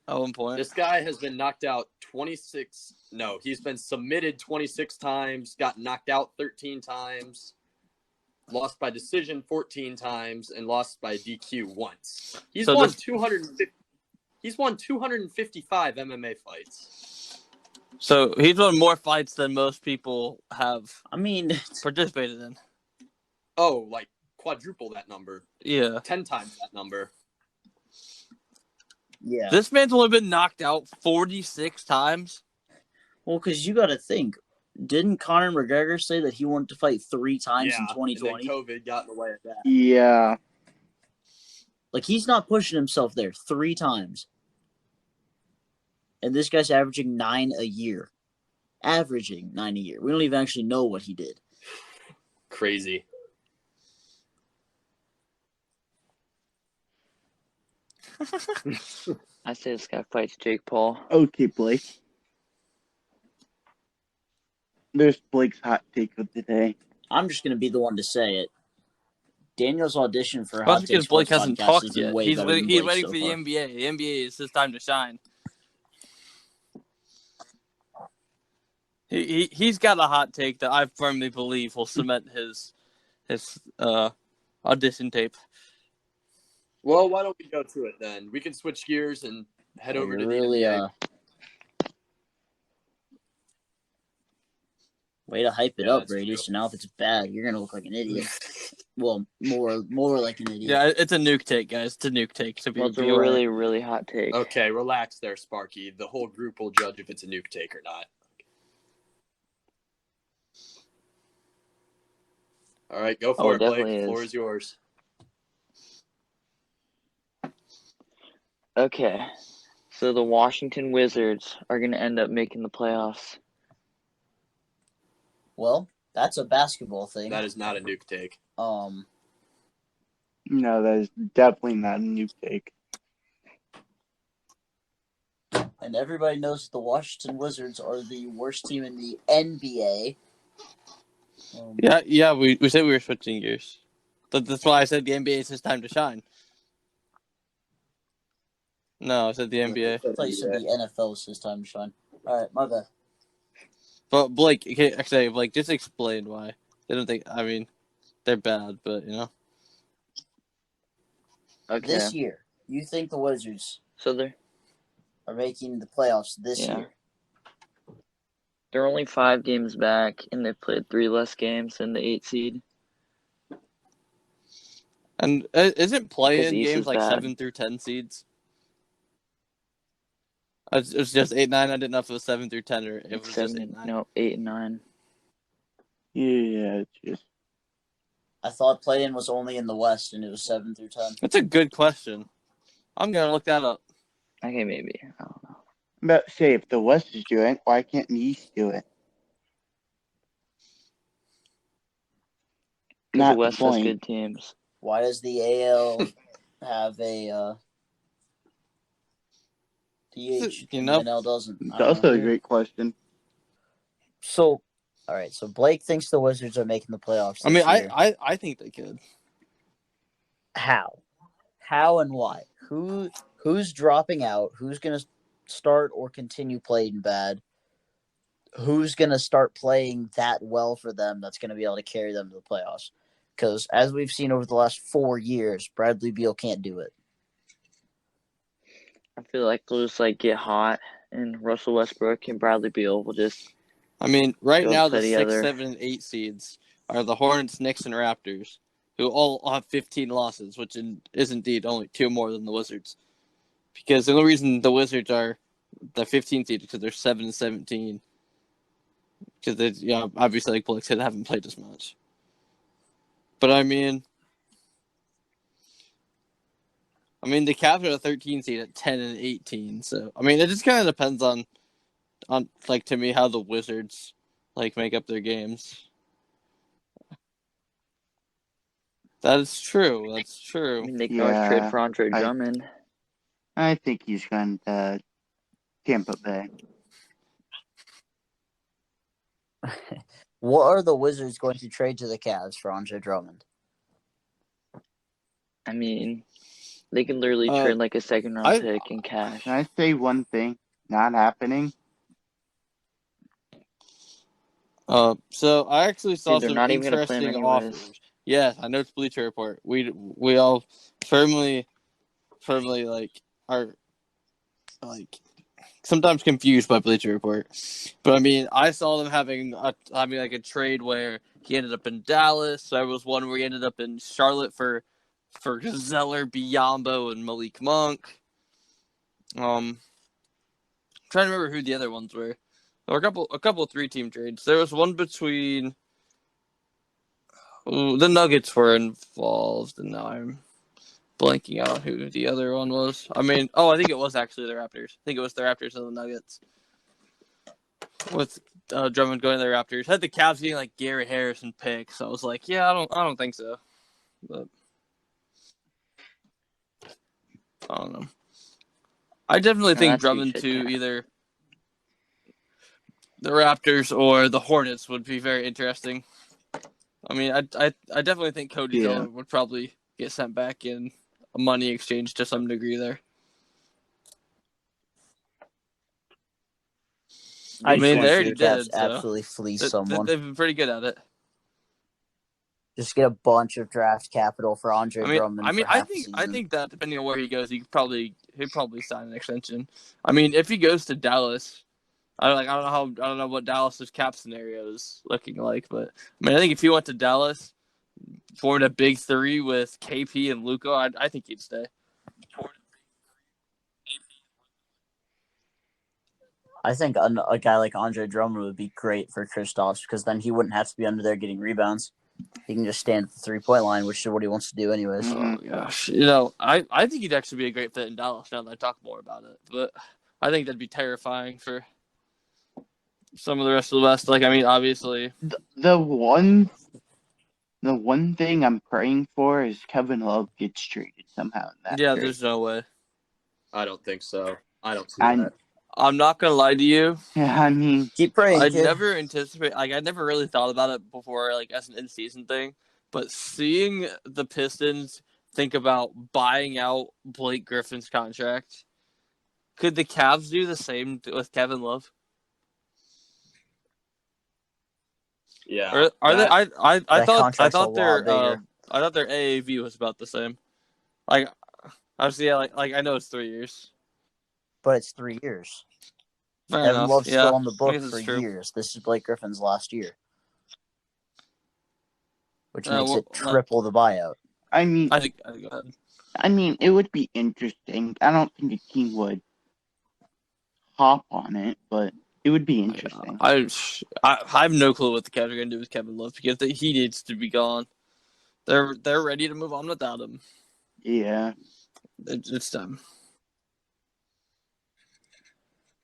Speaker 4: At one point.
Speaker 5: This guy has been knocked out 26. No, he's been submitted 26 times, got knocked out 13 times, lost by decision 14 times, and lost by DQ once. He's
Speaker 4: So
Speaker 5: won
Speaker 4: this-
Speaker 5: 250. He's won 255 MMA fights.
Speaker 4: So he's won more fights than most people have
Speaker 1: I mean,
Speaker 4: participated in.
Speaker 5: Oh, like quadruple that number,
Speaker 4: Yeah.
Speaker 5: 10 times that number.
Speaker 1: Yeah.
Speaker 4: This man's only been knocked out 46 times.
Speaker 1: Well, because you got to think, didn't Conor McGregor say that he wanted to fight 3 times in
Speaker 5: And
Speaker 1: 2020?
Speaker 5: then COVID got in the way of that.
Speaker 6: Yeah.
Speaker 1: Like, he's not pushing himself there 3 times. And this guy's averaging 9 a year. Averaging 9 a year. We don't even actually know what he did.
Speaker 5: Crazy.
Speaker 3: I say this guy fights Jake Paul.
Speaker 6: Okay, Blake. There's Blake's hot take of the day.
Speaker 1: I'm just going to be the one to say it. Daniel's audition for
Speaker 4: That's
Speaker 1: Hot
Speaker 4: because
Speaker 1: Takes
Speaker 4: Blake
Speaker 1: Sports
Speaker 4: hasn't
Speaker 1: podcast
Speaker 4: talked
Speaker 1: has been
Speaker 4: yet.
Speaker 1: way
Speaker 4: He's
Speaker 1: better
Speaker 4: waiting,
Speaker 1: than
Speaker 4: he's
Speaker 1: Blake
Speaker 4: waiting
Speaker 1: so
Speaker 4: for the
Speaker 1: far.
Speaker 4: NBA. The NBA is his time to shine. He's got a hot take that I firmly believe will cement his audition tape.
Speaker 5: Well, why don't we go to it then? We can switch gears and head over to the NBA.
Speaker 1: Way to hype it
Speaker 5: Yeah,
Speaker 1: up,
Speaker 5: that's
Speaker 1: Brady.
Speaker 5: true.
Speaker 1: So now if it's bad, you're going to look like an idiot. Well, more like an idiot.
Speaker 4: Yeah, it's a nuke take, guys. It's a nuke take. So
Speaker 3: Well, it's a
Speaker 4: be aware.
Speaker 3: really, really hot take.
Speaker 5: Okay, relax there, Sparky. The whole group will judge if it's a nuke take or not. All right, go for
Speaker 3: it
Speaker 5: it, Blake.
Speaker 3: definitely
Speaker 5: The floor
Speaker 3: is.
Speaker 5: is yours.
Speaker 3: Okay. So the Washington Wizards are going to end up making the playoffs.
Speaker 1: Well, that's a basketball thing.
Speaker 5: That is not a nuke take.
Speaker 6: No, that is definitely not a new take.
Speaker 1: And everybody knows that the Washington Wizards are the worst team in the NBA.
Speaker 4: Yeah, we said we were switching gears. That's why I said the NBA is his time to shine. No, I said the NBA.
Speaker 1: I thought you said the NFL is his time to shine. All right, my bad.
Speaker 4: But Blake, okay, actually, Blake, just explain why. They don't think. I mean, they're bad, but you know.
Speaker 3: Okay.
Speaker 1: This year, you think the Wizards
Speaker 3: So they're
Speaker 1: making the playoffs this
Speaker 3: Yeah.
Speaker 1: year?
Speaker 3: they're only 5 games back, and they've played 3 less games than the 8 seed.
Speaker 4: And isn't play-in
Speaker 3: East
Speaker 4: games
Speaker 3: is
Speaker 4: like
Speaker 3: bad.
Speaker 4: 7 through 10 seeds? It's just 8, 9. I didn't know if it was 7 through 10 or if it was just 8, 9.
Speaker 3: 8 and 9.
Speaker 6: Yeah, it's just.
Speaker 1: I thought play-in was only in the West, and it was 7 through 10.
Speaker 4: That's a good question. I'm gonna look that up.
Speaker 3: Okay, maybe. I don't know.
Speaker 6: I'm about to say, if the West is doing it, why can't the East do it?
Speaker 3: Because
Speaker 6: Not
Speaker 3: the
Speaker 6: the
Speaker 3: West has
Speaker 6: point.
Speaker 3: good teams.
Speaker 1: Why does the AL have a DH
Speaker 4: You
Speaker 1: and
Speaker 4: know,
Speaker 1: the NL doesn't?
Speaker 6: It's
Speaker 1: I don't
Speaker 6: also
Speaker 1: know.
Speaker 6: a great question.
Speaker 1: So, all right. So Blake thinks the Wizards are making the playoffs this
Speaker 4: I mean,
Speaker 1: year.
Speaker 4: I think they could.
Speaker 1: How and why? Who's dropping out? Who's gonna start or continue playing bad? Who's gonna start playing that well for them? That's gonna be able to carry them to the playoffs. Because as we've seen over the last 4 years, Bradley Beal can't do it.
Speaker 3: I feel like they'll just get hot, and Russell Westbrook and Bradley Beal will just.
Speaker 4: I mean, right
Speaker 3: Go
Speaker 4: now
Speaker 3: play
Speaker 4: the 6,
Speaker 3: together.
Speaker 4: 7, and 8 seeds are the Hornets, Knicks, and Raptors, who all have 15 losses, which is indeed only 2 more than the Wizards. Because the only reason the Wizards are the 15th seed is because they're 7 and 17. Because they, obviously, like Blake said, haven't played as much. But I mean, the Cavs are a 13 seed at 10 and 18. So I mean, it just kind of depends on to me how the Wizards make up their games. That is true. That's
Speaker 3: I
Speaker 4: true.
Speaker 3: mean, they can always trade for Andre
Speaker 6: I-
Speaker 3: Drummond.
Speaker 6: I think he's going to Tampa Bay.
Speaker 1: What are the Wizards going to trade to the Cavs for Andre Drummond?
Speaker 3: I mean, they can literally
Speaker 4: Uh,
Speaker 3: trade a second-round
Speaker 4: I-
Speaker 3: pick in cash.
Speaker 6: Can I say one thing? Not happening.
Speaker 4: So I actually saw
Speaker 3: Dude, they're
Speaker 4: some
Speaker 3: not even gonna play him
Speaker 4: interesting
Speaker 3: anyways.
Speaker 4: offers. Yes, I know it's Bleacher Report. We all firmly are sometimes confused by Bleacher Report. But I mean, I saw them having a trade where He ended up in Dallas. There was one where he ended up in Charlotte for Zeller, Biombo, and Malik Monk. I'm trying to remember who the other ones were. There were a couple 3-team trades. There was one between the Nuggets were involved, and now I'm blanking out who the other one was. I think it was actually the Raptors. I think it was the Raptors and the Nuggets. With Drummond going to the Raptors. Had the Cavs getting like Gary Harrison picks. So I was like, yeah, I don't think so. But I don't know. I definitely think
Speaker 6: that's who
Speaker 4: Drummond
Speaker 6: said
Speaker 4: to
Speaker 6: that.
Speaker 4: either the Raptors or the Hornets would be very interesting. I mean, I definitely think Cody Zeller would probably get sent back in a money exchange to some degree there.
Speaker 1: I
Speaker 4: mean,
Speaker 1: just
Speaker 4: they
Speaker 1: want to see
Speaker 4: already
Speaker 1: the Cavs
Speaker 4: did, so
Speaker 1: absolutely fleece someone.
Speaker 4: they've been pretty good at it.
Speaker 1: Just get a bunch of draft capital for Andre Drummond for half the season.
Speaker 4: I think that depending on where he goes, he'd probably sign an extension. I mean, if he goes to Dallas, I don't know what Dallas's cap scenario is looking like, but I mean, I think if he went to Dallas, formed a big three with KP and Luka, I think he'd stay.
Speaker 1: I think a guy like Andre Drummond would be great for Kristaps because then he wouldn't have to be under there getting rebounds. He can just stand at the 3-point line, which is what he wants to do anyways.
Speaker 6: Mhm.
Speaker 4: Oh gosh, I think he'd actually be a great fit in Dallas. Now that I talk more about it, but I think that'd be terrifying for some of the rest of the West. Like, I mean, obviously,
Speaker 6: The one thing I'm praying for is Kevin Love gets traded somehow in that trade.
Speaker 4: there's no way.
Speaker 5: I don't think so. I don't see
Speaker 6: I-
Speaker 5: that.
Speaker 4: I'm not gonna lie to you.
Speaker 6: Yeah, I mean,
Speaker 1: Keep praying,
Speaker 4: I
Speaker 1: kid.
Speaker 4: never anticipate. Like, I never really thought about it before, like as an in-season thing. But seeing the Pistons think about buying out Blake Griffin's contract, could the Cavs do the same with Kevin Love?
Speaker 5: Yeah.
Speaker 4: Or are they? I
Speaker 1: That
Speaker 4: thought
Speaker 1: contract's a lot bigger.
Speaker 4: I thought their AAV was about the same. Like, obviously, yeah, like I know it's 3 years.
Speaker 1: But it's 3 years.
Speaker 4: Fair
Speaker 1: Kevin
Speaker 4: enough.
Speaker 1: Love's
Speaker 4: Yeah,
Speaker 1: still on the
Speaker 4: I
Speaker 1: book
Speaker 4: guess
Speaker 1: for
Speaker 4: it's true.
Speaker 1: years. This is Blake Griffin's last year, which
Speaker 4: Yeah,
Speaker 1: makes
Speaker 4: well,
Speaker 1: it triple the buyout.
Speaker 6: I mean,
Speaker 4: I think go ahead.
Speaker 6: it would be interesting. I don't think a team would hop on it, but it would be interesting.
Speaker 4: I have no clue what the Cavs are going to do with Kevin Love because he needs to be gone. They're ready to move on without him.
Speaker 6: Yeah.
Speaker 4: It's time.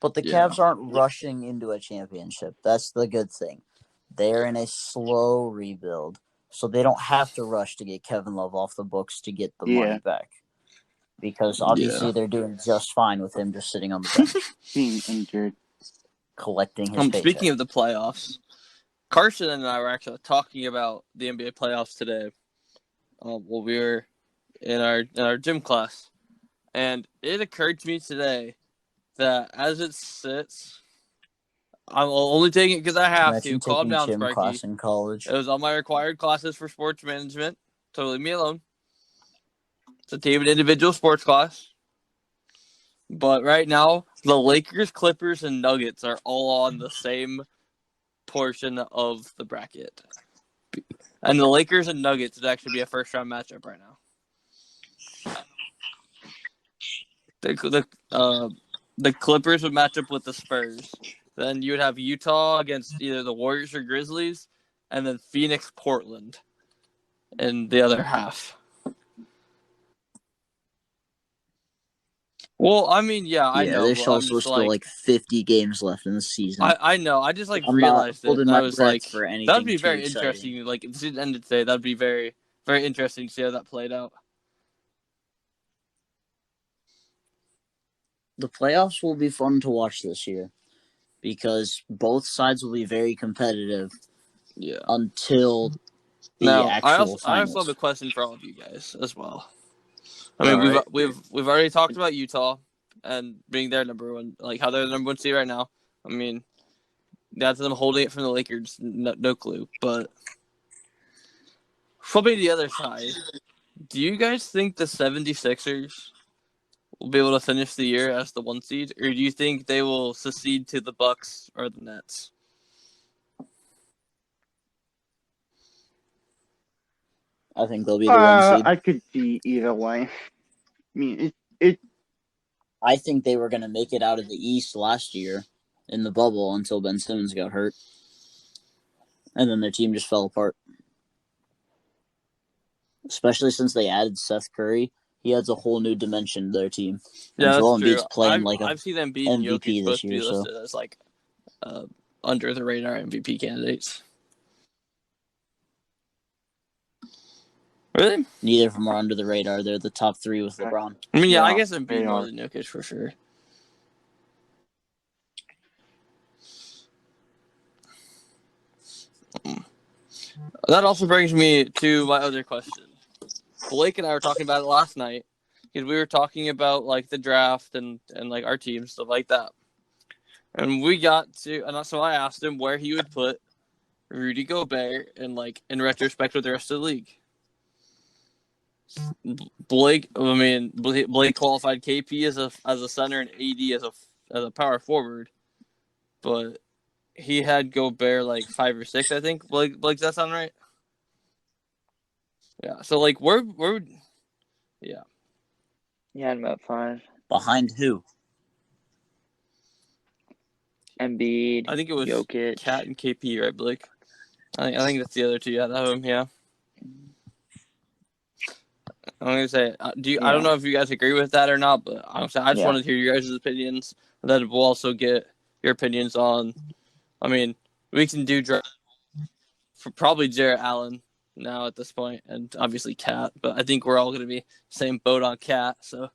Speaker 1: But the
Speaker 4: Yeah.
Speaker 1: Cavs aren't rushing into a championship. That's the good thing. They're in a slow rebuild, so they don't have to rush to get Kevin Love off the books to get the money back. Because obviously they're doing just fine with him just sitting on the bench,
Speaker 6: Being injured.
Speaker 1: collecting his paycheck.
Speaker 4: Speaking of the playoffs, Carson and I were actually talking about the NBA playoffs today. While we were in our gym class, and it occurred to me today that as it sits, I'm only taking it because I have
Speaker 1: Imagine
Speaker 4: to. Calm
Speaker 1: taking
Speaker 4: down,
Speaker 1: gym
Speaker 4: Sparky.
Speaker 1: class in college.
Speaker 4: It was all my required classes for sports management, so leave me alone. It's a team and individual sports class. But right now, the Lakers, Clippers, and Nuggets are all on the same portion of the bracket. And the Lakers and Nuggets would actually be a first-round matchup right now. The Clippers would match up with the Spurs. Then you would have Utah against either the Warriors or Grizzlies, and then Phoenix, Portland in the other half. Well, I mean, yeah, I know.
Speaker 1: There's
Speaker 4: But I'm
Speaker 1: also
Speaker 4: just
Speaker 1: still like 50 games left in the season.
Speaker 4: I know. I just
Speaker 1: I'm
Speaker 4: realized
Speaker 1: not
Speaker 4: it,
Speaker 1: holding
Speaker 4: and
Speaker 1: my
Speaker 4: I was
Speaker 1: breath
Speaker 4: like,
Speaker 1: for anything
Speaker 4: that'd be
Speaker 1: too
Speaker 4: very
Speaker 1: exciting.
Speaker 4: interesting. Like, if it ended today, that'd be very, very interesting to see how that played out.
Speaker 1: The playoffs will be fun to watch this year because both sides will be very competitive.
Speaker 4: Yeah.
Speaker 1: Until the
Speaker 4: Now,
Speaker 1: actual
Speaker 4: I
Speaker 1: finals.
Speaker 4: also have a question for all of you guys as well. I mean, we've already talked about Utah and being their number one, like how they're the number one seed right now. I mean, that's them holding it from the Lakers. No clue. But from the other side, do you guys think the 76ers will be able to finish the year as the 1 seed, or do you think they will secede to the Bucks or the Nets?
Speaker 1: I think they'll be the one seed.
Speaker 6: I could see either way. I mean,
Speaker 1: I think they were going to make it out of the East last year in the bubble until Ben Simmons got hurt. And then their team just fell apart. Especially since they added Seth Curry. He adds a whole new dimension to their team.
Speaker 4: Yeah,
Speaker 1: and
Speaker 4: that's
Speaker 1: Joel
Speaker 4: true.
Speaker 1: Embiid's playing like a
Speaker 4: I've seen Embiid and
Speaker 1: MVP
Speaker 4: Jokic
Speaker 1: this
Speaker 4: both be
Speaker 1: year, so
Speaker 4: listed as like under the radar MVP candidates. Really?
Speaker 1: neither of them are under the radar. They're the top three with LeBron.
Speaker 4: I mean, yeah, I
Speaker 6: Yeah,
Speaker 4: guess
Speaker 6: they
Speaker 4: Embiid more
Speaker 6: are.
Speaker 4: than Jokic for sure. That also brings me to my other question. Blake and I were talking about it last night because we were talking about like the draft and like our team, stuff like that. And we got to, and so I asked him where he would put Rudy Gobert and like in retrospect with the rest of the league. Blake qualified KP as a center and AD as a power forward, but he had Gobert like 5 or 6, I think. Blake, does that sound right? Yeah. So like where would yeah.
Speaker 3: He had him at 5.
Speaker 1: Behind who?
Speaker 3: Embiid,
Speaker 4: I think it was
Speaker 3: Jokic.
Speaker 4: Cat and KP, right, Blake? I think that's the other two. Yeah, that of them. Yeah. I'm gonna say, I don't know if you guys agree with that or not, but I just wanted to hear your guys' opinions. And then we'll also get your opinions on. I mean, we can do draft for probably Jarrett Allen now at this point, and obviously Cat. But I think we're all gonna be same boat on Cat. So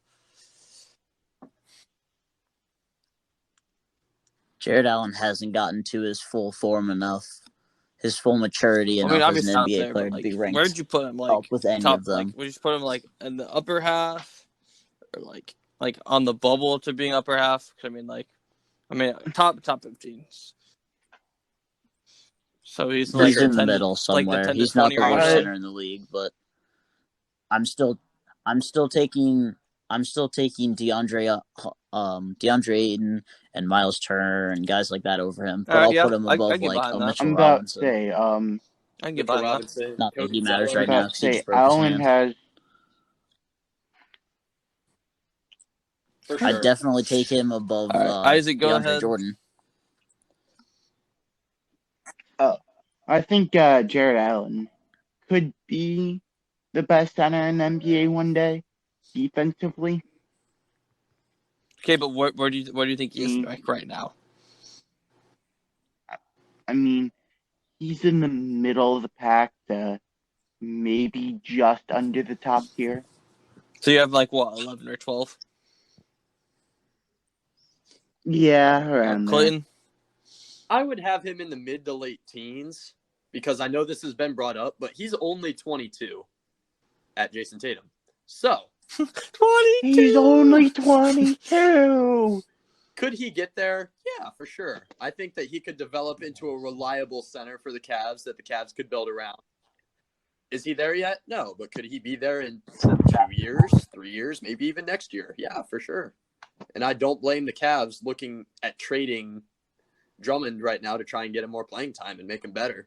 Speaker 1: Jared Allen hasn't gotten to his full form enough, his full maturity
Speaker 4: I
Speaker 1: enough
Speaker 4: mean,
Speaker 1: as
Speaker 4: obviously
Speaker 1: an
Speaker 4: not
Speaker 1: NBA
Speaker 4: there,
Speaker 1: player
Speaker 4: but
Speaker 1: to be
Speaker 4: like,
Speaker 1: ranked
Speaker 4: where'd you put him? Like
Speaker 1: up with any
Speaker 4: top?
Speaker 1: of them.
Speaker 4: Like, would you just put him like in the upper half, or like on the bubble to being upper half? 'Cause I mean, top 15s. So he's like
Speaker 1: He's
Speaker 4: the
Speaker 1: in the
Speaker 4: 10
Speaker 1: middle
Speaker 4: to, like the
Speaker 1: somewhere.
Speaker 4: 10 to
Speaker 1: He's not
Speaker 4: 20
Speaker 1: the
Speaker 4: range.
Speaker 1: worst
Speaker 6: I-
Speaker 1: center in the league, but I'm still taking DeAndre Ayton and Miles Turner and guys like that over him. But I'll
Speaker 4: Yeah,
Speaker 1: put him
Speaker 4: I
Speaker 1: above
Speaker 4: get
Speaker 1: like
Speaker 4: behind
Speaker 1: a
Speaker 4: that.
Speaker 1: Mitchell
Speaker 6: I'm about to
Speaker 1: Robinson.
Speaker 6: say,
Speaker 4: I can get
Speaker 5: Mitchell
Speaker 4: behind that.
Speaker 5: Robinson,
Speaker 1: Not that
Speaker 5: Cody
Speaker 1: he matters
Speaker 5: Zeller.
Speaker 1: right
Speaker 6: I'm
Speaker 1: now
Speaker 6: about to
Speaker 1: because he
Speaker 6: say,
Speaker 1: just broke his
Speaker 6: Allen
Speaker 1: hand.
Speaker 6: has.
Speaker 5: For sure.
Speaker 1: I'd definitely take him above
Speaker 4: All right, Isaac, go
Speaker 1: DeAndre
Speaker 4: ahead.
Speaker 1: Jordan.
Speaker 6: I think Jared Allen could be the best center in the NBA one day, defensively.
Speaker 4: Okay, but where do you think he is like right now?
Speaker 6: I mean, he's in the middle of the pack, maybe just under the top tier.
Speaker 4: So you have like what, 11 or 12?
Speaker 6: Yeah, around there.
Speaker 4: Clayton.
Speaker 5: I would have him in the mid to late teens because I know this has been brought up, but he's only 22 at Jason Tatum. So
Speaker 4: 22.
Speaker 6: He's only 22.
Speaker 5: could he get there? Yeah, for sure. I think that he could develop into a reliable center for the Cavs that the Cavs could build around. Is he there yet? No, but could he be there in 2 years, 3 years, maybe even next year? Yeah, for sure. And I don't blame the Cavs looking at trading Drummond right now to try and get him more playing time and make him better.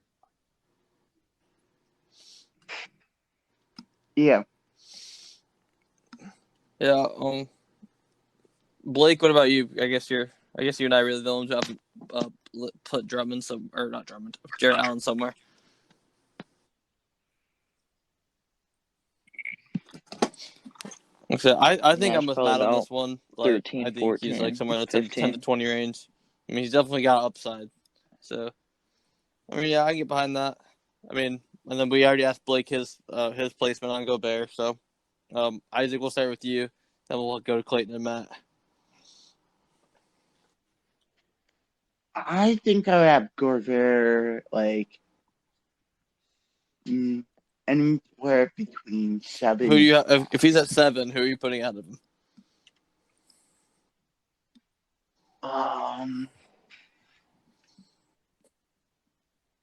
Speaker 6: Yeah.
Speaker 4: Yeah. Blake, what about you? I guess you and I really don't have put Drummond Jared Allen somewhere. Okay, I think
Speaker 3: Yeah,
Speaker 4: I'm
Speaker 3: it's
Speaker 4: with
Speaker 3: probably
Speaker 4: Matt on
Speaker 3: about
Speaker 4: this one. Like,
Speaker 3: 13,
Speaker 4: I think
Speaker 3: 14,
Speaker 4: he's like somewhere in the 10 to
Speaker 3: 15.
Speaker 4: 20 range. I mean, he's definitely got upside. So, I mean, yeah, I can get behind that. I mean, and then we already asked Blake his placement on Gobert. So, Isaac, we'll start with you. Then we'll go to Clayton and Matt.
Speaker 6: I think I would have Gobert, like, anywhere between 7.
Speaker 4: Who do you have, if he's at 7? Who are you putting out of him?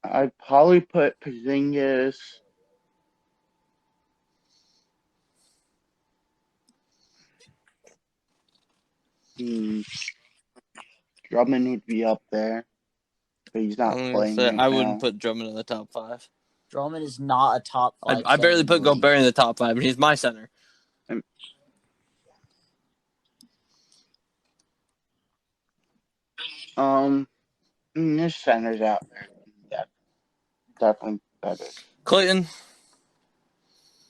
Speaker 6: I'd probably put Porzingis. Drummond would be up there, but he's not playing right
Speaker 4: I
Speaker 6: now.
Speaker 4: wouldn't put Drummond in the top 5.
Speaker 1: Drummond is not a top
Speaker 4: I
Speaker 1: 5
Speaker 4: I barely
Speaker 1: center in
Speaker 4: put
Speaker 1: the league.
Speaker 4: Gobert in the top 5, and he's my center.
Speaker 6: There's centers out there. Yeah, definitely better.
Speaker 4: Clayton.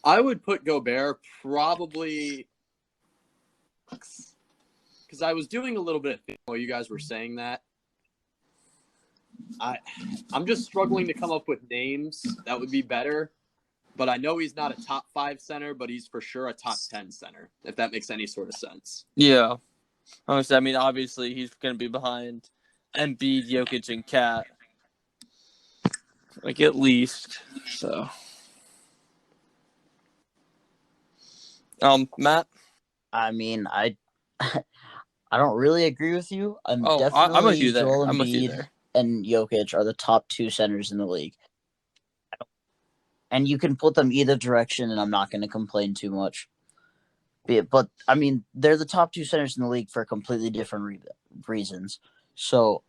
Speaker 5: I would put Gobert probably because I was doing a little bit while you guys were saying that. I'm just struggling to come up with names that would be better. But I know he's not a top 5 center, but he's for sure a top 10 center, if that makes any sort of sense.
Speaker 4: Yeah. Honestly, I mean, obviously, he's going to be behind Embiid, Jokic, and Kat. Like, at least. So. Matt?
Speaker 1: I mean, I don't really agree with you.
Speaker 4: I'm
Speaker 1: Definitely
Speaker 4: with you there.
Speaker 1: Joel
Speaker 4: I'm with you
Speaker 1: Embiid
Speaker 4: there.
Speaker 1: and Jokic are the top 2 centers in the league. And you can put them either direction, and I'm not going to complain too much. But, I mean, they're the top 2 centers in the league for completely different reasons. So,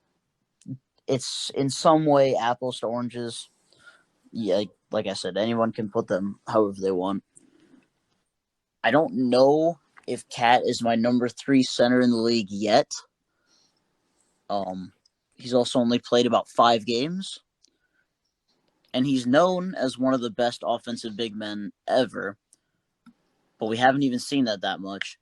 Speaker 1: it's in some way apples to oranges. Yeah, like I said, anyone can put them however they want. I don't know if Kat is my number 3 center in the league yet. He's also only played about 5 games. And he's known as one of the best offensive big men ever. But we haven't even seen that much.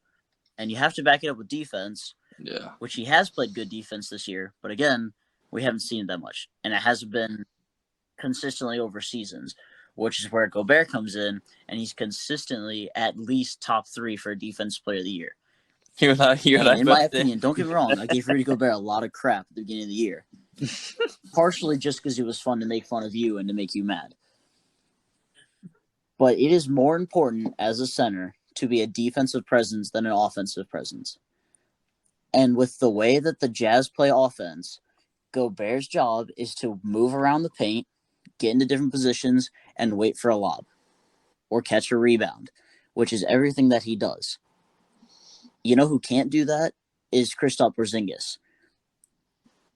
Speaker 1: And you have to back it up with defense.
Speaker 4: Yeah.
Speaker 1: Which he has played good defense this year. But again, we haven't seen it that much. And it hasn't been consistently over seasons, which is where Gobert comes in. And he's consistently at least top 3 for Defensive Player of the Year. In my opinion, don't get me wrong, I gave Rudy Gobert a lot of crap at the beginning of the year. Partially just because it was fun to make fun of you and to make you mad. But it is more important as a center to be a defensive presence than an offensive presence. And with the way that the Jazz play offense, Gobert's job is to move around the paint, get into different positions, and wait for a lob. Or catch a rebound, which is everything that he does. You know who can't do that? Is Kristaps Porzingis.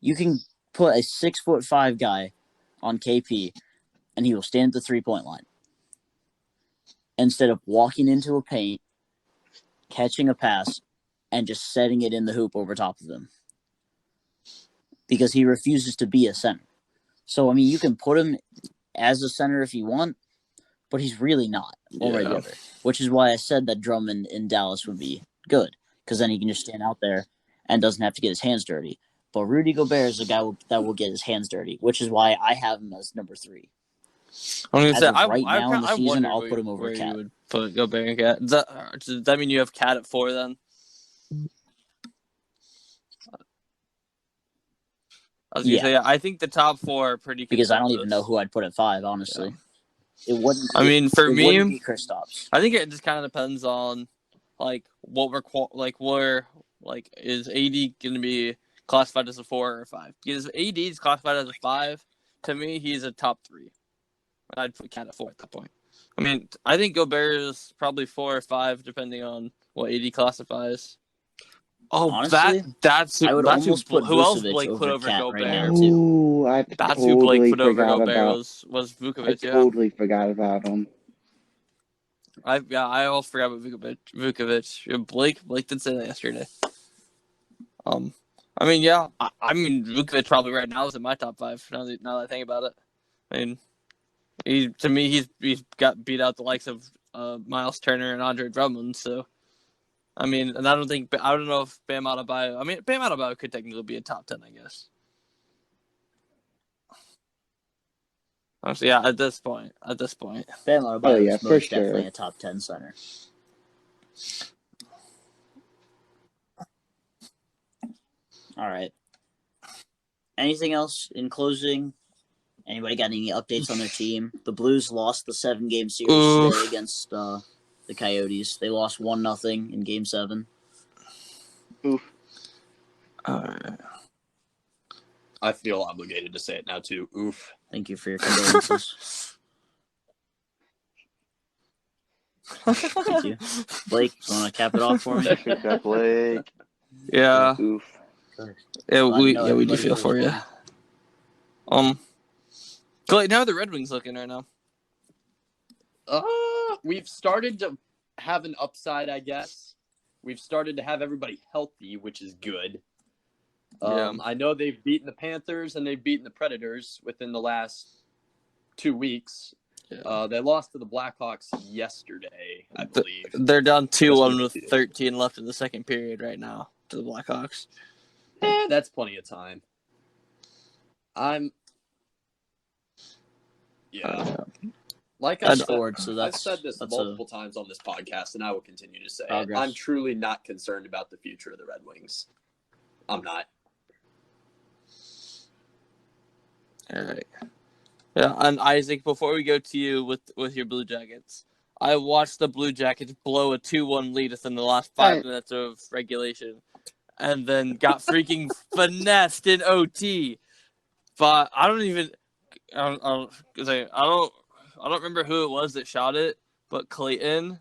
Speaker 1: You can put a 6'5" guy on KP, and he will stand at the 3-point line. Instead of walking into a paint, catching a pass, and just setting it in the hoop over top of him. Because he refuses to be a center. So, I mean, you can put him as a center if you want, but he's really not one way or the other. Which is why I said that Drummond in Dallas would be good, because then he can just stand out there and doesn't have to get his hands dirty. But Rudy Gobert is a guy that will get his hands dirty, which is why I have him as number 3.
Speaker 4: I'm gonna say,
Speaker 1: right now in the season, I'll put him over Kat.
Speaker 4: You would put Gobert and Kat. Does that mean you have Kat at 4 then? I was gonna say, I think the top 4 are pretty
Speaker 1: because I don't even know who I'd put at 5, honestly.
Speaker 4: Yeah.
Speaker 1: It wouldn't.
Speaker 4: I mean, for me,
Speaker 1: wouldn't be Kristaps.
Speaker 4: I think it just kind of depends on like what is AD gonna be classified as a 4 or a 5? Because if AD is classified as a 5, to me he's a top 3. I'd put Kat at 4 at that point. I mean, I think Gobert is probably 4 or 5 depending on what AD classifies. Oh,
Speaker 1: honestly,
Speaker 4: that's
Speaker 1: I would
Speaker 4: that's
Speaker 1: almost put
Speaker 4: who else
Speaker 1: Vucevic
Speaker 4: Blake put over
Speaker 1: Kat
Speaker 4: Gobert.
Speaker 1: right now too.
Speaker 6: Ooh,
Speaker 4: That's who Blake put over Gobert was Vucevic.
Speaker 6: I totally forgot about him.
Speaker 4: I almost forgot about Vucevic. Blake did say that yesterday. I mean, yeah, I mean Vucevic probably right now is in my top 5. Now that I think about it, I mean, he's got beat out the likes of Miles Turner and Andre Drummond. So, I mean, and I don't know if Bam Adebayo. I mean, Bam Adebayo could technically be a top 10, I guess. Honestly, yeah, at this point.
Speaker 1: Bam Adebayo is most
Speaker 6: sure.
Speaker 1: definitely a top 10 center. All right. Anything else in closing? Anybody got any updates on their team? The Blues lost the 7-game series today against the Coyotes. They lost 1-0 in Game 7.
Speaker 6: Oof.
Speaker 5: I feel obligated to say it now too. Oof.
Speaker 1: Thank you for your condolences. Thank you. Blake, you want to cap it off for me?
Speaker 6: Blake.
Speaker 4: Yeah.
Speaker 6: Oof.
Speaker 4: Yeah, we do
Speaker 1: everybody
Speaker 4: feel for you.
Speaker 1: feels
Speaker 4: Clay, how are the Red Wings looking right now?
Speaker 5: We've started to have an upside, I guess. We've started to have everybody healthy, which is good.
Speaker 4: Yeah.
Speaker 5: I know they've beaten the Panthers and they've beaten the Predators within the last 2 weeks.
Speaker 4: Yeah.
Speaker 5: They lost to the Blackhawks yesterday, I believe.
Speaker 4: They're down 2-1 with
Speaker 5: Yesterday.
Speaker 4: 13 left in the second period right now to the Blackhawks.
Speaker 5: That's plenty of time. Yeah. Like I
Speaker 4: And-
Speaker 5: said,
Speaker 1: Forward, so
Speaker 5: I've
Speaker 1: that's
Speaker 5: said this
Speaker 1: that's
Speaker 5: multiple times on this podcast, and I will continue to say it.
Speaker 1: Progress.
Speaker 5: I'm truly not concerned about the future of the Red Wings. I'm not.
Speaker 4: All right. Yeah, and Isaac, before we go to you with your Blue Jackets, I watched the Blue Jackets blow a 2-1 lead within the last 5 minutes of regulation, and then got freaking finessed in OT. But I don't remember who it was that shot it, but Clayton.